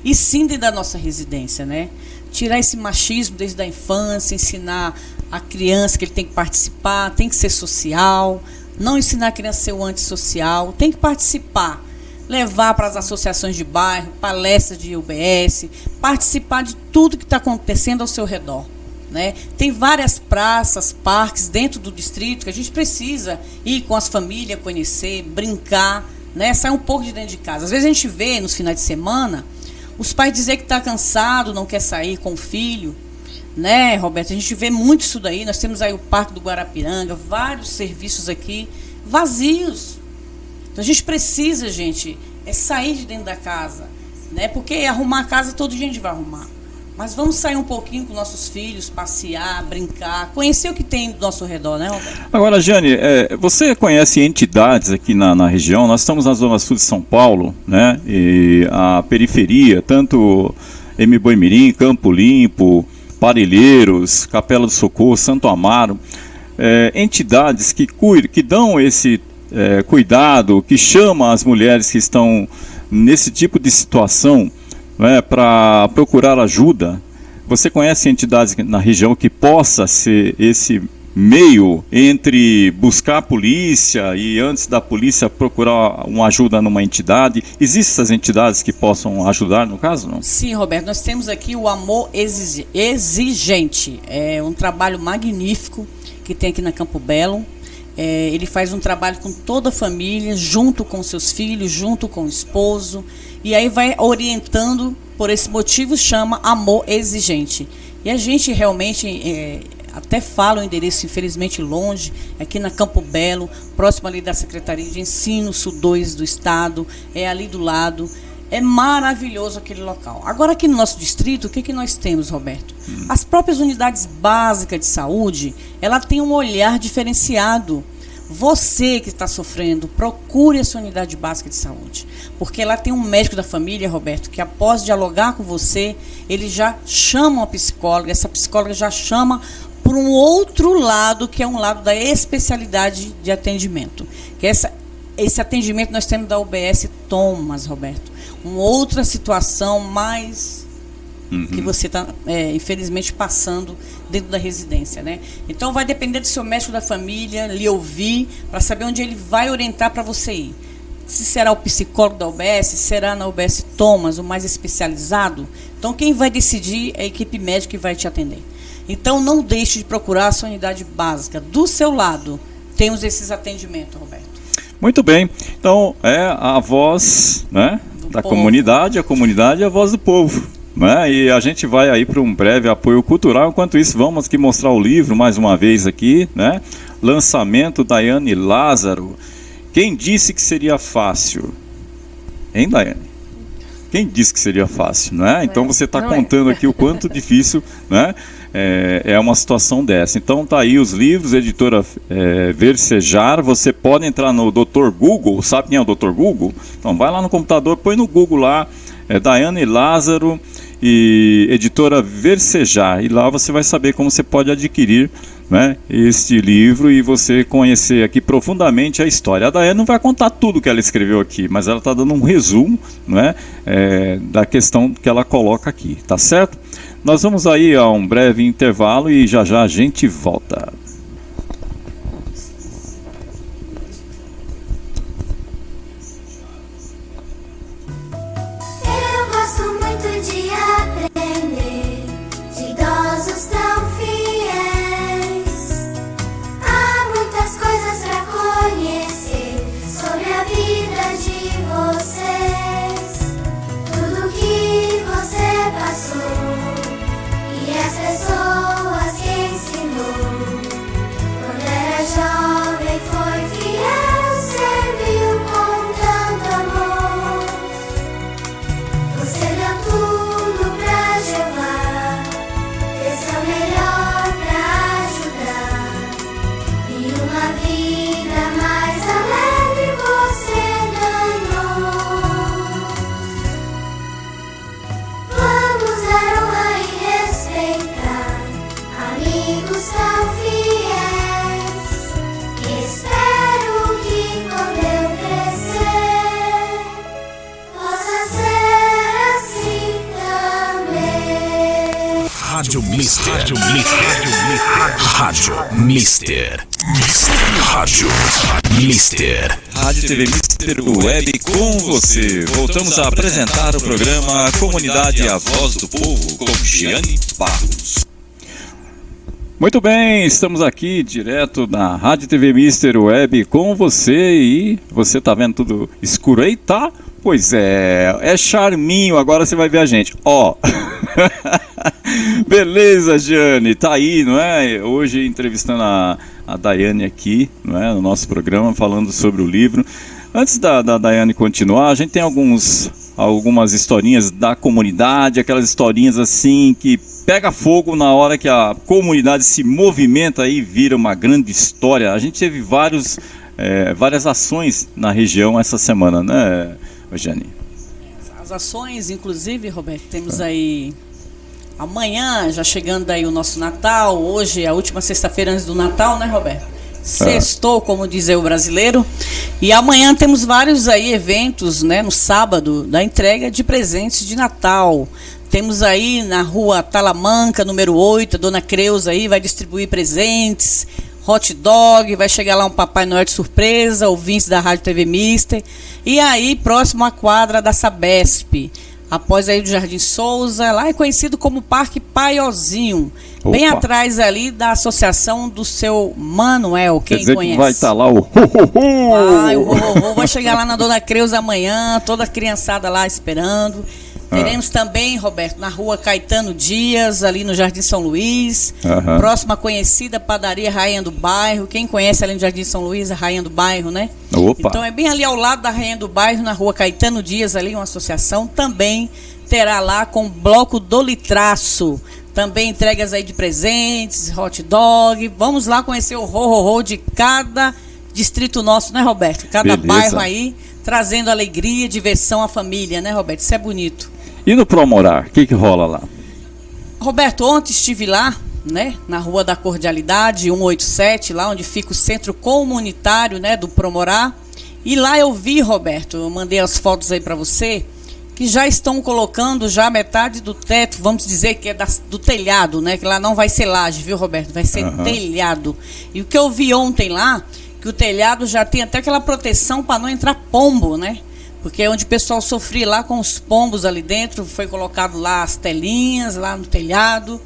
E sim dentro da nossa residência, né? Tirar esse machismo desde a infância, ensinar a criança que ele tem que participar, tem que ser social, não ensinar a criança a ser o antissocial, tem que participar. Levar para as associações de bairro, palestras de UBS, participar de tudo que está acontecendo ao seu redor, né? Tem várias praças, parques dentro do distrito que a gente precisa ir com as famílias, conhecer, brincar, né? Sair um pouco de dentro de casa. Às vezes a gente vê nos finais de semana os pais dizer que está cansado, não quer sair com o filho, né, Roberto? A gente vê muito isso daí. Nós temos aí o Parque do Guarapiranga, vários serviços aqui vazios. Então a gente precisa, gente, sair de dentro da casa, né? Porque arrumar a casa todo dia a gente vai arrumar. Mas vamos sair um pouquinho com nossos filhos, passear, brincar, conhecer o que tem do nosso redor, né, Roberto? Agora, Jane, você conhece entidades aqui na região? Nós estamos na zona sul de São Paulo, né? E a periferia, tanto Boimirim, Campo Limpo, Parelheiros, Capela do Socorro, Santo Amaro. entidades que cuidam, que dão esse cuidado, que chamam as mulheres que estão nesse tipo de situação, né, para procurar ajuda? Você conhece entidades na região que possa ser esse meio entre buscar a polícia e antes da polícia procurar uma ajuda numa entidade? Existem essas entidades que possam ajudar no caso, não? Sim, Roberto, nós temos aqui o Amor Exigente. É um trabalho magnífico que tem aqui na Campo Belo. Ele faz um trabalho com toda a família, junto com seus filhos, junto com o esposo, e aí vai orientando, por esse motivo chama Amor Exigente. E a gente realmente até fala o endereço, infelizmente longe, aqui na Campo Belo, próximo ali da Secretaria de Ensino, Sul 2 do Estado, é ali do lado. É maravilhoso aquele local. Agora, aqui no nosso distrito, o que nós temos, Roberto? As próprias unidades básicas de saúde, ela tem um olhar diferenciado. Você que está sofrendo, procure a sua unidade básica de saúde. Porque lá tem um médico da família, Roberto, que após dialogar com você, ele já chama uma psicóloga, essa psicóloga já chama por um outro lado, que é um lado da especialidade de atendimento. Que esse atendimento nós temos da UBS Thomas, Roberto. Uma outra situação mais que você está, infelizmente, passando dentro da residência, né? Então, vai depender do seu médico da família, lhe ouvir, para saber onde ele vai orientar para você ir. Se será o psicólogo da UBS, será na UBS Thomas, o mais especializado. Então, quem vai decidir é a equipe médica que vai te atender. Então, não deixe de procurar a sua unidade básica. Do seu lado, temos esses atendimentos, Roberto. Muito bem. Então, é a voz, né, da comunidade, a comunidade é a voz do povo, né? E a gente vai aí para um breve apoio cultural. Enquanto isso, vamos aqui mostrar o livro mais uma vez aqui, né? Lançamento Daiane Lázaro. Quem disse que seria fácil? Hein, Daiane? Quem disse que seria fácil, né? Então você está contando aqui o quanto difícil, né? É uma situação dessa. Então tá aí os livros, editora Versejar. Você pode entrar no Dr. Google, sabe quem é o Dr. Google? Então vai lá no computador, põe no Google lá, Daiane Lázaro e editora Versejar, e lá você vai saber como você pode adquirir, né, este livro e você conhecer aqui profundamente a história. A Daiane não vai contar tudo que ela escreveu aqui, mas ela está dando um resumo, né, da questão que ela coloca aqui, tá certo? Nós vamos aí a um breve intervalo e já já a gente volta. Eu gosto muito de aprender, de idosos tão fiéis. Há muitas coisas pra conhecer sobre a vida de vocês. Tudo que você passou e as pessoas que ensinou. Quando era jovem foi fiel, serviu com tanto amor. Você deu tudo pra levar, fez seu melhor pra ajudar. E uma vida mais alegre você ganhou. Vamos dar honra e respeitar amigos tão fiéis. E espero que quando eu crescer possa ser assim também. Rádio Mister. Rádio Mister. Rádio Mister. Rádio TV Mister Web com você. Voltamos a apresentar o programa Comunidade a Voz do Povo com Giane Barros. Muito bem, estamos aqui direto na Rádio TV Mister Web com você. E você tá vendo tudo escuro aí, tá? Pois é charminho, agora você vai ver a gente, ó. Beleza, Giane, tá aí, não é? Hoje entrevistando a Daiane aqui, não é? No nosso programa, falando sobre o livro. Antes da Daiane continuar, a gente tem algumas historinhas da comunidade, aquelas historinhas assim que pega fogo na hora que a comunidade se movimenta e vira uma grande história. A gente teve várias ações na região essa semana, né, Giane? As ações, inclusive, Roberto, temos aí Amanhã, já chegando aí o nosso Natal, hoje é a última sexta-feira antes do Natal, né, Roberto? Sextou, como diz aí o brasileiro. E amanhã temos vários aí eventos, né, no sábado, da entrega de presentes de Natal. Temos aí na rua Talamanca, número 8, a dona Creuza aí vai distribuir presentes, hot dog, vai chegar lá um Papai Noel de surpresa, ouvintes da Rádio TV Mister. E aí, próximo à quadra da Sabesp, após aí do Jardim Souza, lá é conhecido como Parque Paiozinho, bem atrás ali da associação do seu Manuel, quem conhece. Vai estar lá o o vai chegar lá na dona Creuza amanhã, toda a criançada lá esperando. Teremos também, Roberto, na rua Caetano Dias, ali no Jardim São Luís, próxima conhecida padaria Rainha do Bairro. Quem conhece ali no Jardim São Luís, a Rainha do Bairro, né? Opa. Então é bem ali ao lado da Rainha do Bairro, na rua Caetano Dias, ali uma associação. Também terá lá com o Bloco do Litraço. Também entregas aí de presentes, hot dog. Vamos lá conhecer o ho-ho-ho de cada distrito nosso, né, Roberto? Cada bairro aí, trazendo alegria, diversão à família, né, Roberto? Isso é bonito. E no Promorar, o que rola lá? Roberto, ontem estive lá, né, na Rua da Cordialidade, 187, lá onde fica o centro comunitário, né, do Promorar. E lá eu vi, Roberto, eu mandei as fotos aí para você, que já estão colocando já metade do teto, vamos dizer que é do telhado, né, que lá não vai ser laje, viu, Roberto? Vai ser telhado. E o que eu vi ontem lá, que o telhado já tem até aquela proteção para não entrar pombo, né? Porque é onde o pessoal sofria lá com os pombos ali dentro, foi colocado lá as telinhas, lá no telhado.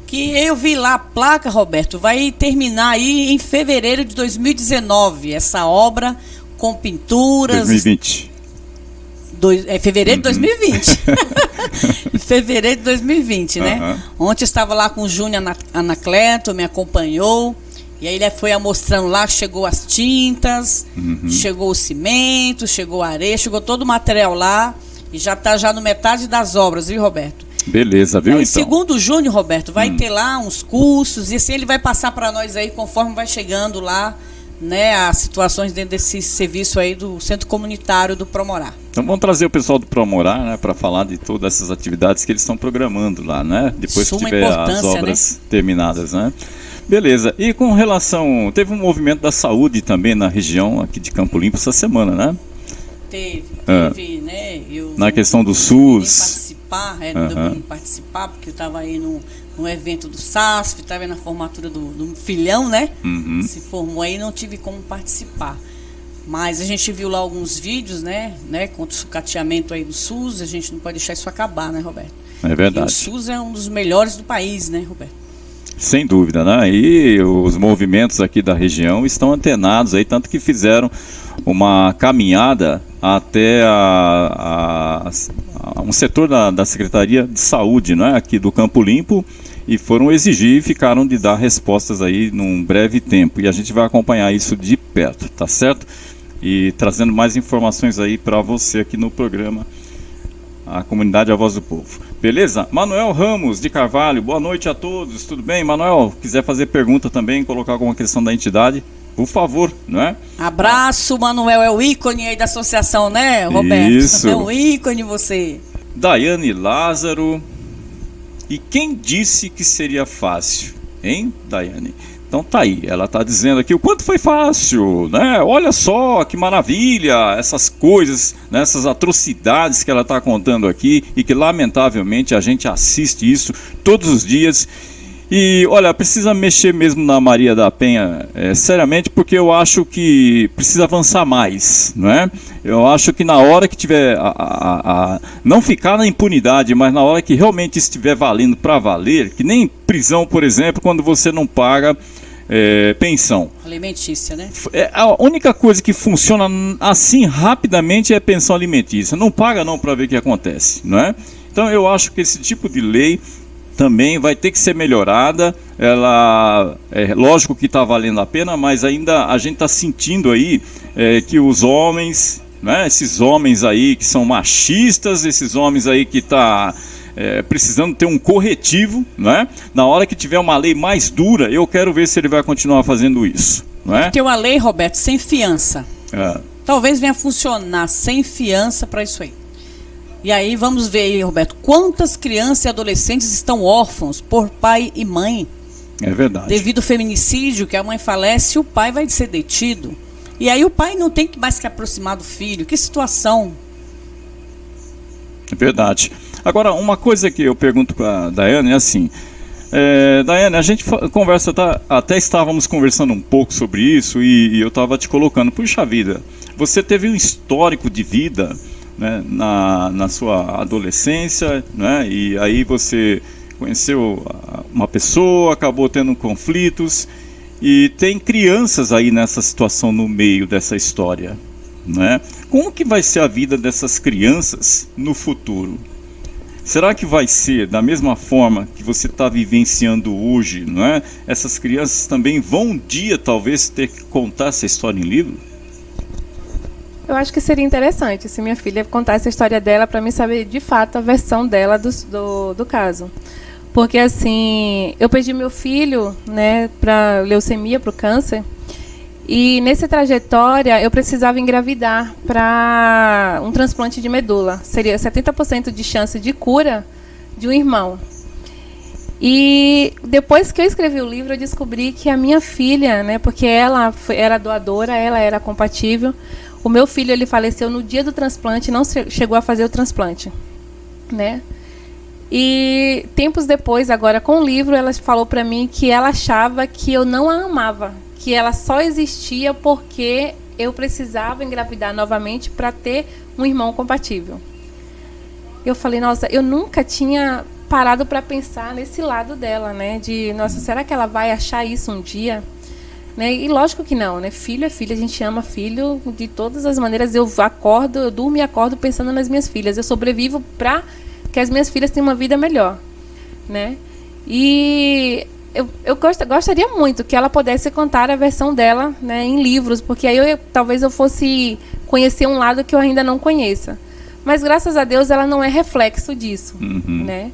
Que eu vi lá a placa, Roberto, vai terminar aí em fevereiro de 2019, essa obra com pinturas... 2020. Fevereiro de 2020. Em fevereiro de 2020, né? Ontem eu estava lá com o Júnior Anacleto, me acompanhou. E aí ele foi mostrando lá, chegou as tintas, chegou o cimento, chegou a areia, chegou todo o material lá. E já está já no metade das obras, viu, Roberto? Beleza, viu, então? Segundo o Júnior, Roberto, vai ter lá uns cursos, e assim ele vai passar para nós aí, conforme vai chegando lá, né, as situações dentro desse serviço aí do Centro Comunitário do Promorar. Então vamos trazer o pessoal do Promorar, né, para falar de todas essas atividades que eles estão programando lá, né? Depois que tiver as obras terminadas, né? Beleza, e com relação, teve um movimento da saúde também na região aqui de Campo Limpo essa semana, né? Teve, né? Eu na questão do SUS. Não deu para participar, porque eu estava aí no evento do SASF, estava na formatura do filhão, né? Se formou aí, não tive como participar. Mas a gente viu lá alguns vídeos, né? Contra o sucateamento aí do SUS, a gente não pode deixar isso acabar, né, Roberto? É verdade. E o SUS é um dos melhores do país, né, Roberto? Sem dúvida, né? E os movimentos aqui da região estão antenados aí, tanto que fizeram uma caminhada até um setor da Secretaria de Saúde, né? Aqui do Campo Limpo, e foram exigir e ficaram de dar respostas aí num breve tempo. E a gente vai acompanhar isso de perto, tá certo? E trazendo mais informações aí para você aqui no programa A Comunidade A Voz do Povo. Beleza? Manuel Ramos de Carvalho, boa noite a todos, tudo bem? Manuel, quiser fazer pergunta também, colocar alguma questão da entidade, por favor, não é? Abraço, Manuel, é o ícone aí da associação, né, Roberto? Isso. É o ícone você. Daiane Lázaro, e quem disse que seria fácil, hein, Daiane? Então tá aí, ela tá dizendo aqui o quanto foi fácil, né? Olha só que maravilha, essas coisas, né? Essas atrocidades que ela tá contando aqui e que lamentavelmente a gente assiste isso todos os dias. E olha, precisa mexer mesmo na Maria da Penha, seriamente, porque eu acho que precisa avançar mais, não é? Eu acho que na hora que tiver, não ficar na impunidade, mas na hora que realmente estiver valendo para valer, que nem prisão, por exemplo, quando você não paga pensão. Alimentícia, né? A única coisa que funciona assim rapidamente é pensão alimentícia. Não paga não para ver o que acontece, não é? Então eu acho que esse tipo de lei também vai ter que ser melhorada. Ela, lógico que está valendo a pena, mas ainda a gente está sentindo aí que os homens, né, esses homens aí que são machistas, esses homens aí que estão precisando ter um corretivo, né? Na hora que tiver uma lei mais dura, eu quero ver se ele vai continuar fazendo isso, não é? Tem uma lei, Roberto, sem fiança. Talvez venha funcionar sem fiança para isso aí. E aí vamos ver aí, Roberto, quantas crianças e adolescentes estão órfãos por pai e mãe. É verdade. Devido ao feminicídio, que a mãe falece, o pai vai ser detido. E aí o pai não tem mais que aproximar do filho. Que situação. É verdade. Agora, uma coisa que eu pergunto para a Daiane é assim... Daiane, a gente conversa, até estávamos conversando um pouco sobre isso e eu estava te colocando, puxa vida, você teve um histórico de vida, né, na sua adolescência, né, e aí você conheceu uma pessoa, acabou tendo conflitos e tem crianças aí nessa situação no meio dessa história, né? Como que vai ser a vida dessas crianças no futuro? Será que vai ser da mesma forma que você está vivenciando hoje, não é? Essas crianças também vão um dia talvez ter que contar essa história em livro? Eu acho que seria interessante se minha filha contasse a história dela para mim saber de fato a versão dela do caso. Porque assim, eu perdi meu filho, né, para leucemia, para o câncer. E nessa trajetória eu precisava engravidar para um transplante de medula. Seria 70% de chance de cura de um irmão. E depois que eu escrevi o livro, eu descobri que a minha filha, né, porque ela era doadora, ela era compatível. O meu filho, ele faleceu no dia do transplante, não chegou a fazer o transplante, né? E tempos depois, agora com o livro, ela falou para mim que ela achava que eu não a amava, que ela só existia porque eu precisava engravidar novamente para ter um irmão compatível. Eu falei, nossa, eu nunca tinha parado para pensar nesse lado dela, né? De, nossa, será que ela vai achar isso um dia? Né? E lógico que não, né? Filho é filho, a gente ama filho de todas as maneiras. Eu durmo e acordo pensando nas minhas filhas. Eu sobrevivo para que as minhas filhas tenham uma vida melhor, né? E eu gostaria muito que ela pudesse contar a versão dela, né, em livros, porque aí talvez eu fosse conhecer um lado que eu ainda não conheça. Mas graças a Deus ela não é reflexo disso, né?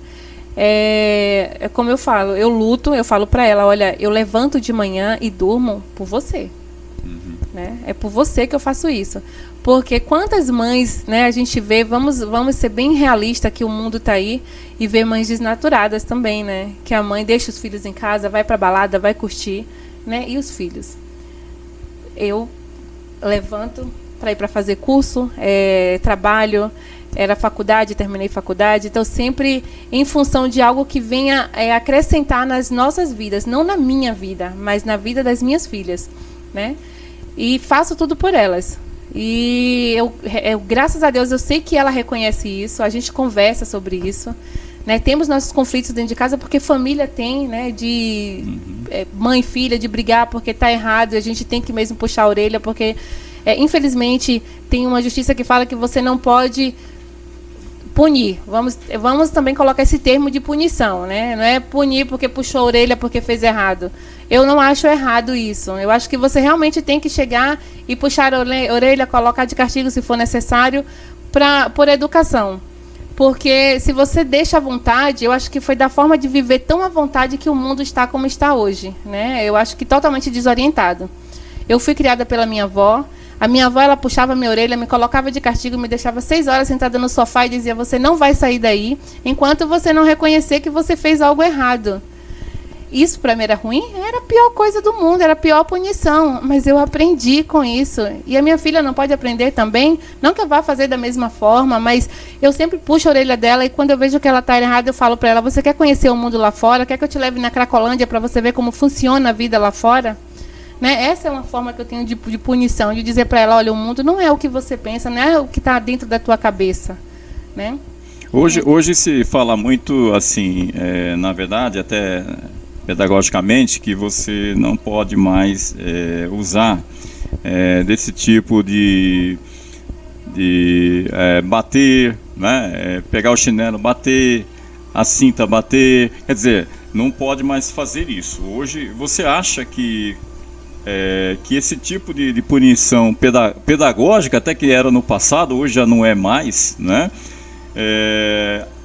É como eu falo, eu luto, eu falo para ela, olha, eu levanto de manhã e durmo por você, né? É por você que eu faço isso. Porque quantas mães, né, a gente vê, vamos ser bem realistas, que o mundo está aí, e vê mães desnaturadas também, né? Que a mãe deixa os filhos em casa, vai para balada, vai curtir, né? E os filhos? Eu levanto para ir para fazer curso, trabalho, era faculdade, terminei faculdade, então sempre em função de algo que venha acrescentar nas nossas vidas, não na minha vida, mas na vida das minhas filhas, né? E faço tudo por elas. E eu, graças a Deus, eu sei que ela reconhece isso, a gente conversa sobre isso, né? Temos nossos conflitos dentro de casa, porque família tem, né? De mãe e filha, de brigar porque está errado, e a gente tem que mesmo puxar a orelha, porque, infelizmente, tem uma justiça que fala que você não pode punir. Vamos também colocar esse termo de punição, né? Não é punir porque puxou a orelha, porque fez errado. Eu não acho errado isso. Eu acho que você realmente tem que chegar e puxar a orelha, colocar de castigo se for necessário, por educação. Porque se você deixa à vontade, eu acho que foi da forma de viver tão à vontade que o mundo está como está hoje, né? Eu acho que totalmente desorientado. Eu fui criada pela minha avó. A minha avó, ela puxava minha orelha, me colocava de castigo, me deixava 6 horas sentada no sofá e dizia, você não vai sair daí enquanto você não reconhecer que você fez algo errado. Isso para mim era ruim? Era a pior coisa do mundo, era a pior punição. Mas eu aprendi com isso. E a minha filha não pode aprender também? Não que eu vá fazer da mesma forma, mas eu sempre puxo a orelha dela e quando eu vejo que ela está errada, eu falo para ela, você quer conhecer o mundo lá fora? Quer que eu te leve na Cracolândia para você ver como funciona a vida lá fora? Né? Essa é uma forma que eu tenho de punição, de dizer para ela, olha, o mundo não é o que você pensa, não é o que está dentro da tua cabeça, né? Hoje se fala muito, assim, na verdade, até pedagogicamente, que você não pode mais usar desse tipo de bater, né? Pegar o chinelo, bater, a cinta, bater, quer dizer, não pode mais fazer isso. Hoje, você acha que esse tipo de punição pedagógica, até que era no passado, hoje já não é mais, né?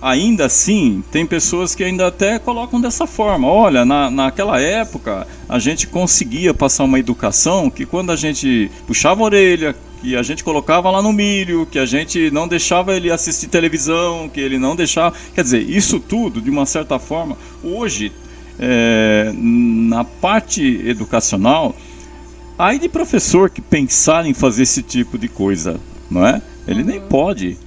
Ainda assim, tem pessoas que ainda até colocam dessa forma. Olha, naquela época, a gente conseguia passar uma educação que quando a gente puxava a orelha, que a gente colocava lá no milho, que a gente não deixava ele assistir televisão, que ele não deixava... Quer dizer, isso tudo, de uma certa forma, hoje, na parte educacional, aí de professor que pensar em fazer esse tipo de coisa, não é? Ele nem pode.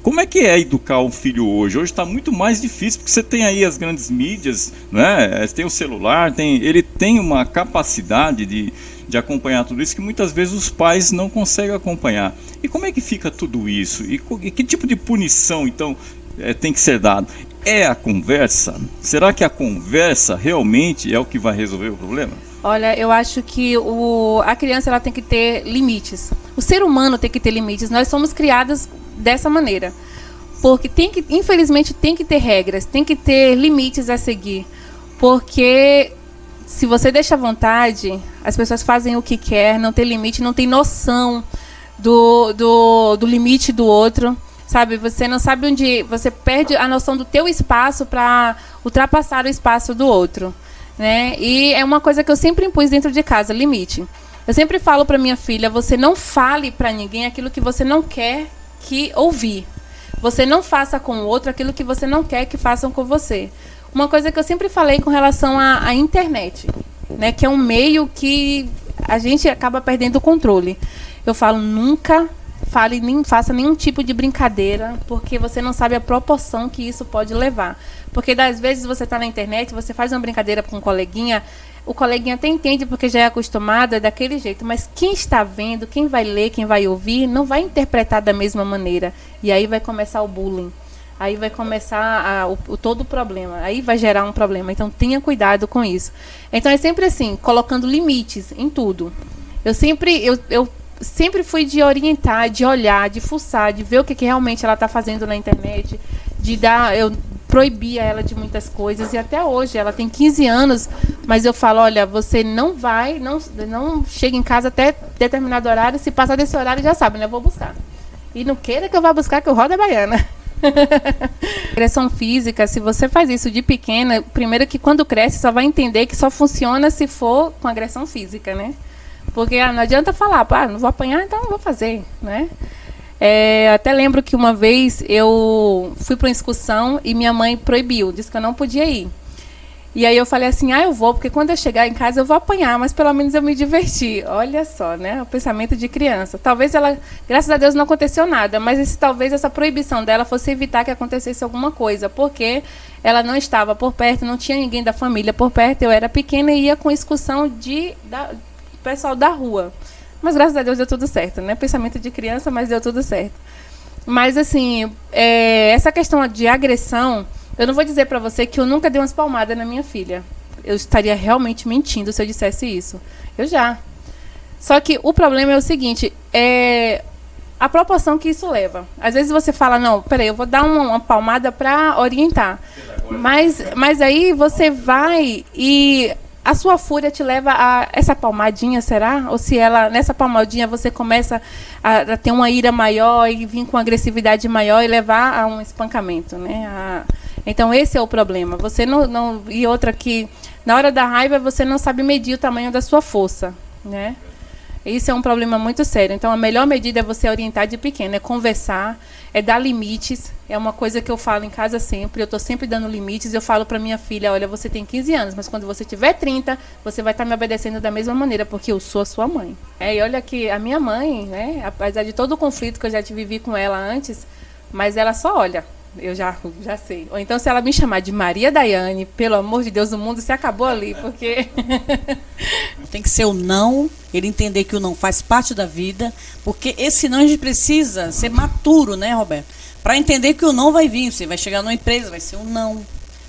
Como é que é educar um filho hoje? Hoje está muito mais difícil, porque você tem aí as grandes mídias, né? Tem o celular, ele tem uma capacidade de acompanhar tudo isso que muitas vezes os pais não conseguem acompanhar. E como é que fica tudo isso? E que tipo de punição, então, tem que ser dado? É a conversa? Será que a conversa realmente é o que vai resolver o problema? Olha, eu acho que a criança ela tem que ter limites. O ser humano tem que ter limites. Nós somos criadas dessa maneira. Porque infelizmente tem que ter regras, tem que ter limites a seguir. Porque se você deixa à vontade, as pessoas fazem o que quer, não tem limite, não tem noção do limite do outro. Sabe, você não sabe onde... Você perde a noção do teu espaço para ultrapassar o espaço do outro. Né? E é uma coisa que eu sempre impus dentro de casa, limite. Eu sempre falo para minha filha, você não fale para ninguém aquilo que você não quer que ouvir. Você não faça com o outro aquilo que você não quer que façam com você. Uma coisa que eu sempre falei com relação à internet, né? Que é um meio que a gente acaba perdendo o controle. Eu falo, nunca fale, nem faça nenhum tipo de brincadeira, porque você não sabe a proporção que isso pode levar. Porque, das vezes, você está na internet, você faz uma brincadeira com um coleguinha, o coleguinha até entende porque já é acostumado, é daquele jeito, mas quem está vendo, quem vai ler, quem vai ouvir, não vai interpretar da mesma maneira. E aí vai começar o bullying. Aí vai começar todo o problema. Aí vai gerar um problema. Então, tenha cuidado com isso. Então, é sempre assim, colocando limites em tudo. Eu sempre fui de orientar, de olhar, de fuçar, de ver o que realmente ela está fazendo na internet, eu proibia ela de muitas coisas, e até hoje, ela tem 15 anos, mas eu falo, olha, você não chega em casa até determinado horário, se passar desse horário já sabe, né, eu vou buscar. E não queira que eu vá buscar, que eu rodo a baiana. Agressão física, se você faz isso de pequena, primeiro que quando cresce só vai entender que só funciona se for com agressão física, né? Porque não adianta falar, não vou apanhar, então não vou fazer, né? Até lembro que uma vez eu fui para uma excursão e minha mãe proibiu, disse que eu não podia ir. E aí eu falei assim, eu vou, porque quando eu chegar em casa eu vou apanhar, mas pelo menos eu me diverti. Olha só, né? O pensamento de criança. Talvez ela, graças a Deus, não aconteceu nada, mas talvez essa proibição dela fosse evitar que acontecesse alguma coisa, porque ela não estava por perto, não tinha ninguém da família por perto, eu era pequena e ia com excursão da pessoal da rua. Mas graças a Deus deu tudo certo, né? Pensamento de criança, mas deu tudo certo. Mas assim, essa questão de agressão, eu não vou dizer para você que eu nunca dei umas palmadas na minha filha. Eu estaria realmente mentindo se eu dissesse isso. Eu já. Só que o problema é o seguinte, a proporção que isso leva. Às vezes você fala, não, peraí, eu vou dar uma palmada para orientar. Mas aí você vai e a sua fúria te leva a essa palmadinha, será? Ou se nessa palmadinha você começa a ter uma ira maior e vir com agressividade maior e levar a um espancamento, né? Então, esse é o problema. Você não... E outra que, na hora da raiva, você não sabe medir o tamanho da sua força, né? Isso é um problema muito sério. Então, a melhor medida é você orientar de pequeno, é conversar, é dar limites. É uma coisa que eu falo em casa sempre. Eu estou sempre dando limites. Eu falo para minha filha, olha, você tem 15 anos, mas quando você tiver 30, você vai estar me obedecendo da mesma maneira, porque eu sou a sua mãe. E olha que a minha mãe, né, apesar de todo o conflito que eu já vivi com ela antes, mas ela só olha. Eu já sei. Ou então, se ela me chamar de Maria Daiane, pelo amor de Deus, o mundo se acabou ali, porque... Tem que ser o não, ele entender que o não faz parte da vida, porque esse não a gente precisa ser maturo, né, Roberto? Para entender que o não vai vir. Você vai chegar numa empresa, vai ser um não.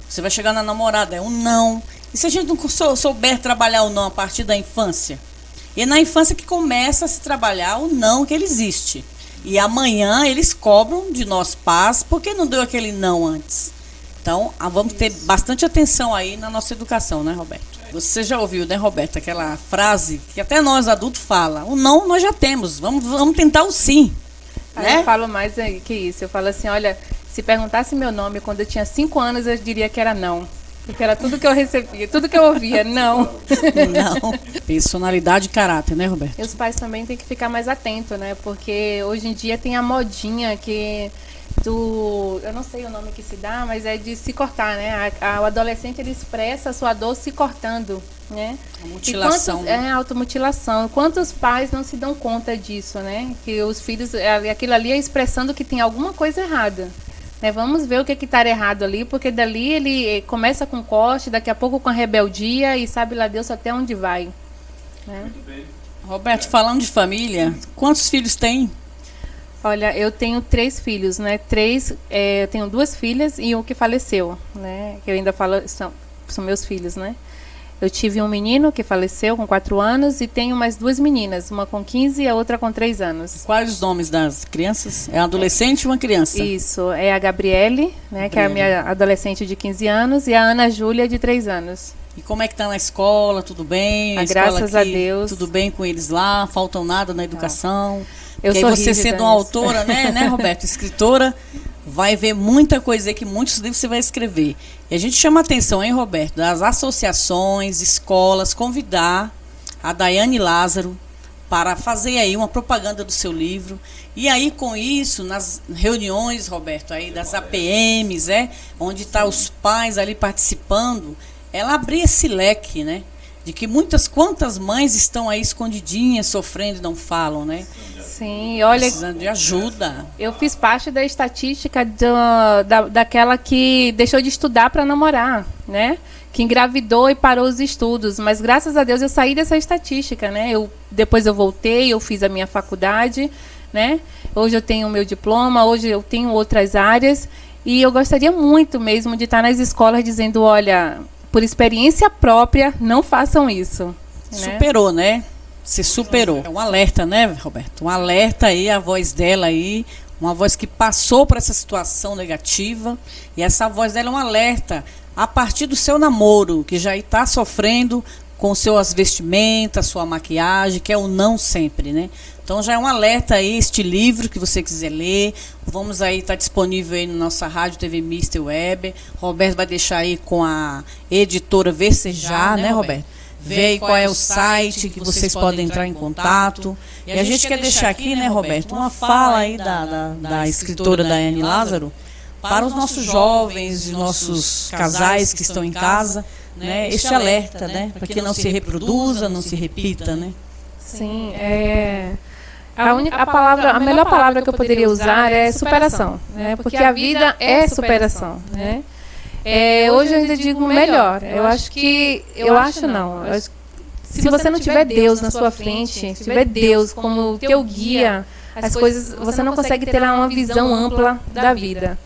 Você vai chegar na namorada, é um não. E se a gente não souber trabalhar o não a partir da infância? E é na infância que começa a se trabalhar o não que ele existe. E amanhã eles cobram de nós paz, porque não deu aquele não antes. Então, vamos ter bastante atenção aí na nossa educação, né, Roberto? Você já ouviu, né, Roberto, aquela frase que até nós adultos fala, o não nós já temos, vamos tentar o sim. Né? Eu falo mais que isso, eu falo assim, olha, se perguntasse meu nome quando eu tinha 5 anos, eu diria que era não. Porque era tudo que eu recebia, tudo que eu ouvia. Não. Não. Personalidade e caráter, né, Roberto? E os pais também têm que ficar mais atentos, né? Porque hoje em dia tem a modinha que eu não sei o nome que se dá, mas é de se cortar, né? O adolescente, ele expressa a sua dor se cortando, né? A mutilação. A automutilação. Quantos pais não se dão conta disso, né? Que os filhos, aquilo ali é expressando que tem alguma coisa errada. Né? Vamos ver o que está errado ali, porque dali ele começa com corte, daqui a pouco com a rebeldia e sabe lá Deus até onde vai. Né? Roberto, falando de família, quantos filhos tem? Olha, eu tenho 3 filhos, né? Eu tenho 2 filhas e um que faleceu, né? Que eu ainda falo, são meus filhos, né? Eu tive um menino que faleceu com 4 anos e tenho mais 2 meninas, uma com 15 e a outra com 3 anos. Quais os nomes das crianças? É um adolescente e uma criança? Isso, é a Gabriele, né? Que é a minha adolescente de 15 anos, e a Ana Júlia, de 3 anos. E como é que tá na escola? Tudo bem? Graças a Deus. Tudo bem com eles lá? Faltam nada na educação? Eu sou você sendo uma nisso. autora, né, Roberto? Escritora, vai ver muita coisa aí, que muitos livros você vai escrever. E a gente chama a atenção, hein, Roberto, das associações, escolas, convidar a Daiane Lázaro para fazer aí uma propaganda do seu livro. E aí, com isso, nas reuniões, Roberto, aí das APMs, onde tá os pais ali participando, ela abrir esse leque, né? De que quantas mães estão aí escondidinhas, sofrendo e não falam, né? Sim, olha, precisando de ajuda. Eu fiz parte da estatística daquela que deixou de estudar para namorar, né? Que engravidou e parou os estudos, mas graças a Deus eu saí dessa estatística, né? Depois eu voltei, eu fiz a minha faculdade, né? Hoje eu tenho o meu diploma, hoje eu tenho outras áreas e eu gostaria muito mesmo de estar nas escolas dizendo, olha, por experiência própria, não façam isso. Né? Superou, né? Se superou. É um alerta, né, Roberto? Um alerta aí, a voz dela aí, uma voz que passou por essa situação negativa, e essa voz dela é um alerta a partir do seu namoro, que já está sofrendo com suas vestimentas, sua maquiagem, que é o não sempre, né? Então já é um alerta aí, este livro que você quiser ler, vamos aí, tá disponível aí na nossa rádio TV Mister Web. Roberto vai deixar aí com a editora Versejar, né, Roberto? Vê aí qual é o site que vocês podem entrar em contato. E a gente quer deixar aqui, né, Roberto, uma fala aí da escritora Daiane Lázaro para os nossos jovens e nossos casais que estão em casa, né? Este alerta, né? Para que não se reproduza, não se repita, né? Sim, a melhor palavra que eu poderia usar é superação, né? Porque a vida é superação, né? Hoje eu ainda digo melhor. Se você não tiver Deus na sua frente, se tiver Deus como teu guia, as coisas, você não consegue ter uma visão ampla da vida,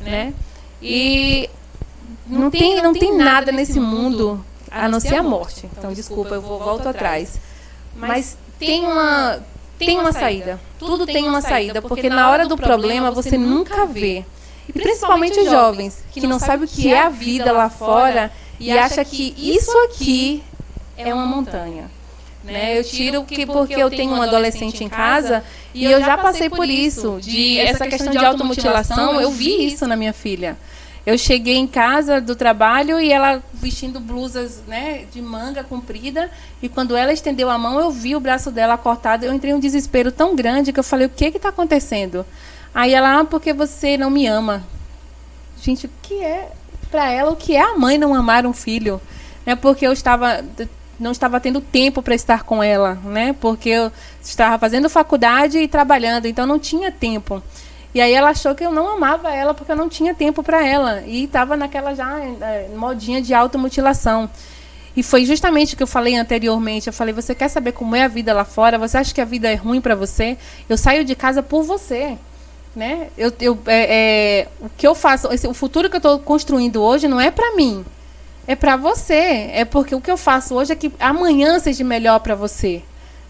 né? E não tem nada nesse mundo a não ser a morte. Então, desculpa, eu volto atrás. Mas tem uma saída. Tudo tem uma saída, porque na hora do problema você nunca vê. E principalmente os jovens, que não sabem o que é a vida lá fora e acham que isso aqui é uma montanha. Né? Eu tiro porque eu tenho um adolescente em casa e eu já passei por isso, essa questão de automutilação, eu vi isso na minha filha. Eu cheguei em casa do trabalho e ela vestindo blusas, né, de manga comprida, e quando ela estendeu a mão eu vi o braço dela cortado, eu entrei em um desespero tão grande que eu falei, o que está acontecendo? Aí ela, porque você não me ama. Gente, o que é, para ela, o que é a mãe não amar um filho? Né? Porque eu não estava tendo tempo para estar com ela, né? Porque eu estava fazendo faculdade e trabalhando, então não tinha tempo. E aí ela achou que eu não amava ela porque eu não tinha tempo para ela. E estava naquela já modinha de automutilação. E foi justamente o que eu falei anteriormente. Eu falei, você quer saber como é a vida lá fora? Você acha que a vida é ruim para você? Eu saio de casa por você. Né? O que eu faço, o futuro que eu estou construindo hoje não é para mim, é para você. É porque o que eu faço hoje é que amanhã seja melhor para você,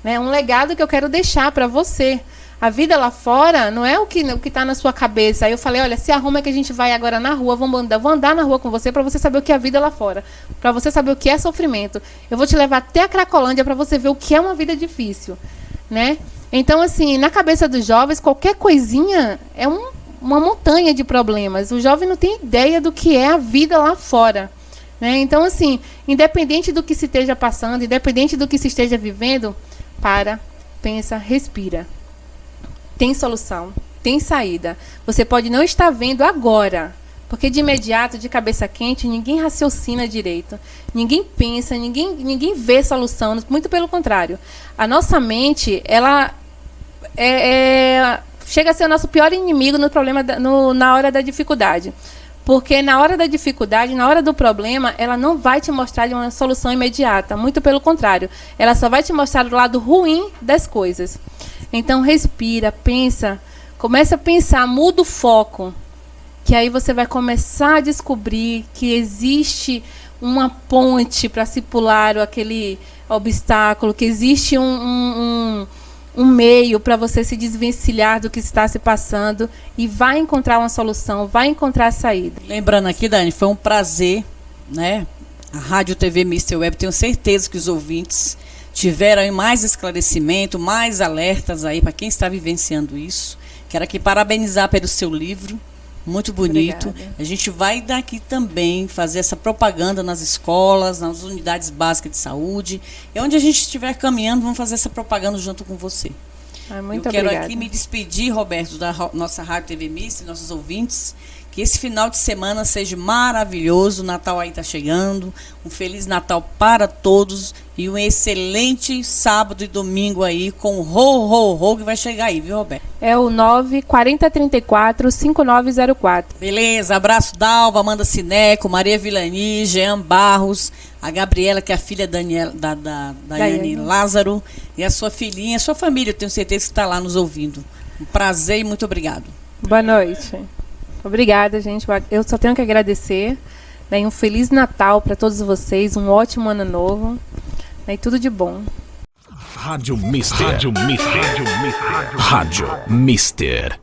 né? Um legado que eu quero deixar para você. A vida lá fora não é o que está na sua cabeça. Aí eu falei, olha, se arruma que a gente vai agora na rua, vou andar na rua com você para você saber o que é a vida lá fora, para você saber o que é sofrimento. Eu vou te levar até a Cracolândia para você ver o que é uma vida difícil, né? Então, assim, na cabeça dos jovens, qualquer coisinha é uma montanha de problemas. O jovem não tem ideia do que é a vida lá fora, Né? Então, assim, independente do que se esteja passando, independente do que se esteja vivendo, pensa, respira. Tem solução, tem saída. Você pode não estar vendo agora, porque de imediato, de cabeça quente, ninguém raciocina direito. Ninguém pensa, ninguém vê solução. Muito pelo contrário. A nossa mente, ela chega a ser o nosso pior inimigo no problema na hora da dificuldade. Porque na hora da dificuldade, na hora do problema, ela não vai te mostrar uma solução imediata. Muito pelo contrário. Ela só vai te mostrar o lado ruim das coisas. Então, respira, pensa. Começa a pensar, muda o foco. Que aí você vai começar a descobrir que existe uma ponte para se pular aquele obstáculo. Que existe um meio para você se desvencilhar do que está se passando e vai encontrar uma solução, vai encontrar a saída. Lembrando aqui, Dani, foi um prazer, né? A Rádio TV Mister Web, tenho certeza que os ouvintes tiveram aí mais esclarecimento, mais alertas aí para quem está vivenciando isso. Quero aqui parabenizar pelo seu livro, muito bonito. Obrigada. A gente vai daqui também fazer essa propaganda nas escolas, nas unidades básicas de saúde. E onde a gente estiver caminhando, vamos fazer essa propaganda junto com você. Muito Eu quero obrigada. aqui me despedir, Roberto, da nossa Rádio TV Mister, nossos ouvintes. Que esse final de semana seja maravilhoso. O Natal aí está chegando. Um Feliz Natal para todos. E um excelente sábado e domingo aí com o Ho que vai chegar aí, viu, Roberto? É o 94034-5904. Beleza, abraço Dalva, Amanda Sineco, Maria Vilani, Jean Barros, a Gabriela, que é a filha da Daiane Lázaro, e a sua filhinha, a sua família, eu tenho certeza que está lá nos ouvindo. Um prazer e muito obrigado. Boa noite. Obrigada, gente. Eu só tenho que agradecer. Né, um Feliz Natal para todos vocês, um ótimo ano novo. Né, e tudo de bom. Rádio Mister. Rádio Mister. Rádio Mister.